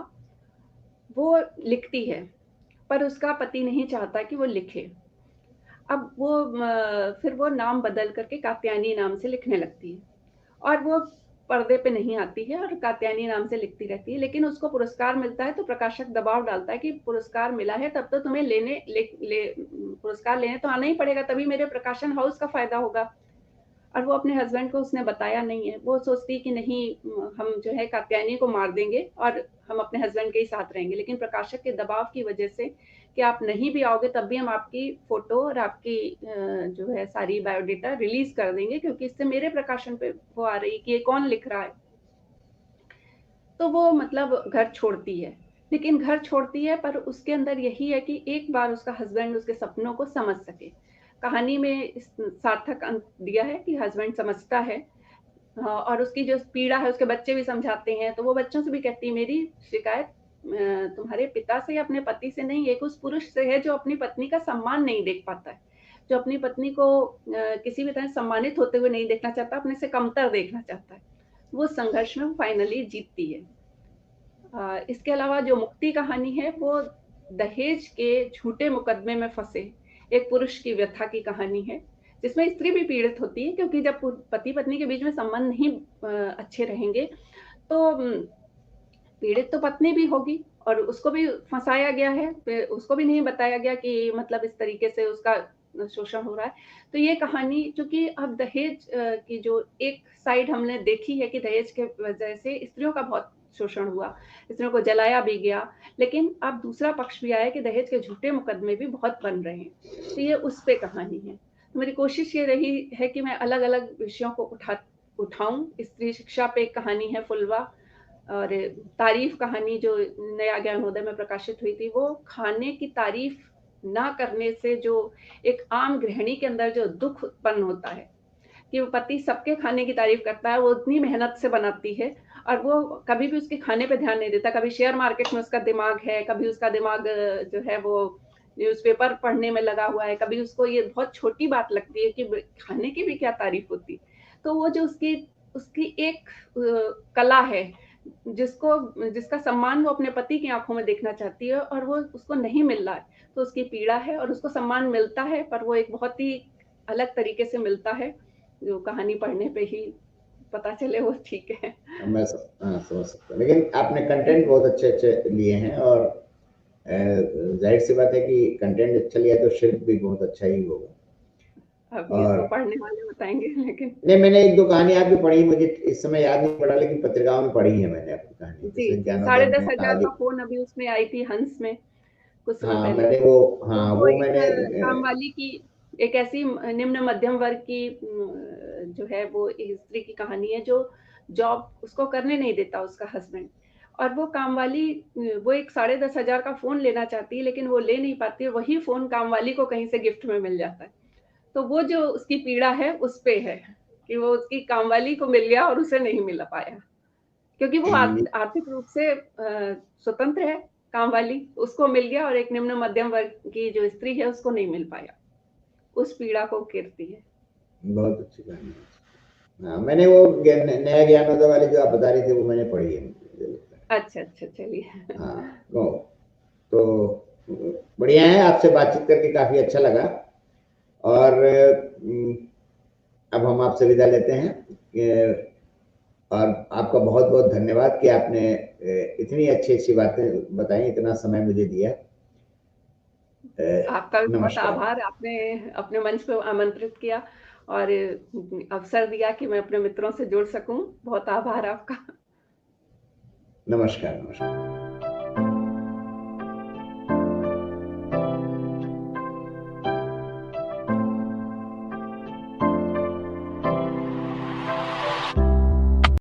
वो लिखती है, पर उसका पति नहीं चाहता कि वो लिखे। अब वो फिर वो नाम बदल करके कात्यायनी नाम से लिखने लगती है और वो पर्दे पे नहीं आती है और कात्यायनी नाम से लिखती रहती है, लेकिन उसको पुरस्कार मिलता है तो प्रकाशक दबाव डालता है कि पुरस्कार मिला है तब तो तुम्हें पुरस्कार लेने तो आना ही पड़ेगा, तभी मेरे प्रकाशन हाउस का फायदा होगा। और वो अपने हस्बैंड को उसने बताया नहीं है, वो सोचती है कि नहीं हम जो है कात्यायनी को मार देंगे और हम अपने हस्बैंड के ही साथ रहेंगे, लेकिन प्रकाशक के दबाव की वजह से कि आप नहीं भी आओगे तब भी हम आपकी फोटो और आपकी जो है सारी बायोडेटा रिलीज कर देंगे क्योंकि इससे मेरे प्रकाशन पे वो आ रही है कि ये कौन लिख रहा है। तो वो मतलब घर छोड़ती है, लेकिन घर छोड़ती है पर उसके अंदर यही है कि एक बार उसका हस्बैंड उसके सपनों को समझ सके। कहानी में इस सार्थक अंक दिया है कि हस्बैंड समझता है और उसकी जो पीड़ा है उसके बच्चे भी समझाते हैं, तो वो बच्चों से भी कहती है मेरी शिकायत तुम्हारे पिता से या अपने पति से नहीं, एक उस पुरुष से है जो अपनी पत्नी का सम्मान नहीं देख पाता है, जो अपनी पत्नी को किसी भी तरह सम्मानित होते हुए नहीं देखना चाहता, अपने से कमतर देखना चाहता है। वो संघर्ष में फाइनली जीतती है। इसके अलावा जो मुक्ति कहानी है वो दहेज के झूठे मुकदमे में फंसे एक पुरुष की व्यथा की कहानी है, जिसमें स्त्री भी पीड़ित होती है क्योंकि जब पति पत्नी के बीच में संबंध नहीं अच्छे रहेंगे तो पीड़ित तो पत्नी भी होगी और उसको भी फंसाया गया है, उसको भी नहीं बताया गया कि मतलब इस तरीके से उसका शोषण हो रहा है। तो ये कहानी चूंकि अब दहेज की जो एक साइड हमने देखी है कि दहेज के वजह से स्त्रियों का बहुत शोषण हुआ, स्त्रियों को जलाया भी गया, लेकिन अब दूसरा पक्ष भी आया कि दहेज के झूठे मुकदमे भी बहुत बन रहे हैं, तो ये उस पे कहानी है। तो मेरी कोशिश ये रही है कि मैं अलग अलग विषयों को उठाऊं। स्त्री शिक्षा पे एक कहानी है फुलवा, और तारीफ कहानी जो नया ज्ञानोदय में प्रकाशित हुई थी, वो खाने की तारीफ ना करने से जो एक आम गृहिणी के अंदर जो दुख उत्पन्न होता है कि वो पति सबके खाने की तारीफ करता है, वो उतनी मेहनत से बनाती है और वो कभी भी उसके खाने पे ध्यान नहीं देता, कभी शेयर मार्केट में उसका दिमाग है, कभी उसका दिमाग जो है वो न्यूज़पेपर पढ़ने में लगा हुआ है, कभी उसको ये बहुत छोटी बात लगती है कि खाने की भी क्या तारीफ होती। तो वो जो उसकी उसकी एक कला है जिसका सम्मान वो अपने पति की आंखों में देखना चाहती है और वो उसको नहीं मिल रहा है, तो उसकी पीड़ा है और उसको सम्मान मिलता है पर वो एक बहुत ही अलग तरीके से मिलता है, जो कहानी पढ़ने पे ही पता चले वो ठीक है। मैं समझ सकता हूँ, लेकिन आपने कंटेंट बहुत अच्छे अच्छे लिए हैं और जाहिर सी बात है कि कंटेंट अच्छा लिया तो शिल्प भी बहुत अच्छा ही होगा। अब ये तो और पढ़ने वाले बताएंगे, लेकिन नहीं, मैंने एक दो कहानी आपकी पढ़ी, मुझे इस समय याद नहीं पड़ा, लेकिन पत्रिकाओं में पढ़ी है मैंने आपकी कहानी, जी जैसे जी, ज्ञानोदय में 10,500 का फोन अभी उसमें आई थी हंस में कुछ समय हाँ पहले। मैंने वो, तो हाँ वो वो एक मैंने कामवाली की, एक ऐसी निम्न मध्यम वर्ग की जो है वो एक स्त्री की कहानी है जो जॉब उसको करने नहीं देता उसका हस्बैंड, और वो कामवाली वो एक 10,500 का फोन लेना चाहती है लेकिन वो ले नहीं पाती है, वही फोन कामवाली को कहीं से गिफ्ट में मिल जाता है। तो वो जो उसकी पीड़ा है उस पे है कि वो उसकी कामवाली को मिल गया और उसे नहीं मिल पाया क्योंकि वो आर्थिक रूप से स्वतंत्र है, कामवाली उसको मिल गया और एक निम्न मध्यम वर्ग की जो स्त्री है उसको नहीं मिल पाया, उस पीड़ा को घेरती है। बहुत अच्छी कहानी है। हाँ मैंने वो नया ज्ञानोदय वाली जो आप बता रही थी वो मैंने पढ़ी है, मुझे लगता है। अच्छा अच्छा, चलिए। हाँ तो बढ़िया है, आपसे बातचीत करके काफी अच्छा लगा। और अब हम आपसे विदा लेते हैं और आपका बहुत बहुत धन्यवाद कि आपने इतनी अच्छी अच्छी बातें बताई, इतना समय मुझे दिया। आपका भी बहुत नमस्कार। आभार, आपने अपने मंच पे आमंत्रित किया और अवसर दिया कि मैं अपने मित्रों से जुड़ सकूं। बहुत आभार आपका। नमस्कार। नमस्कार।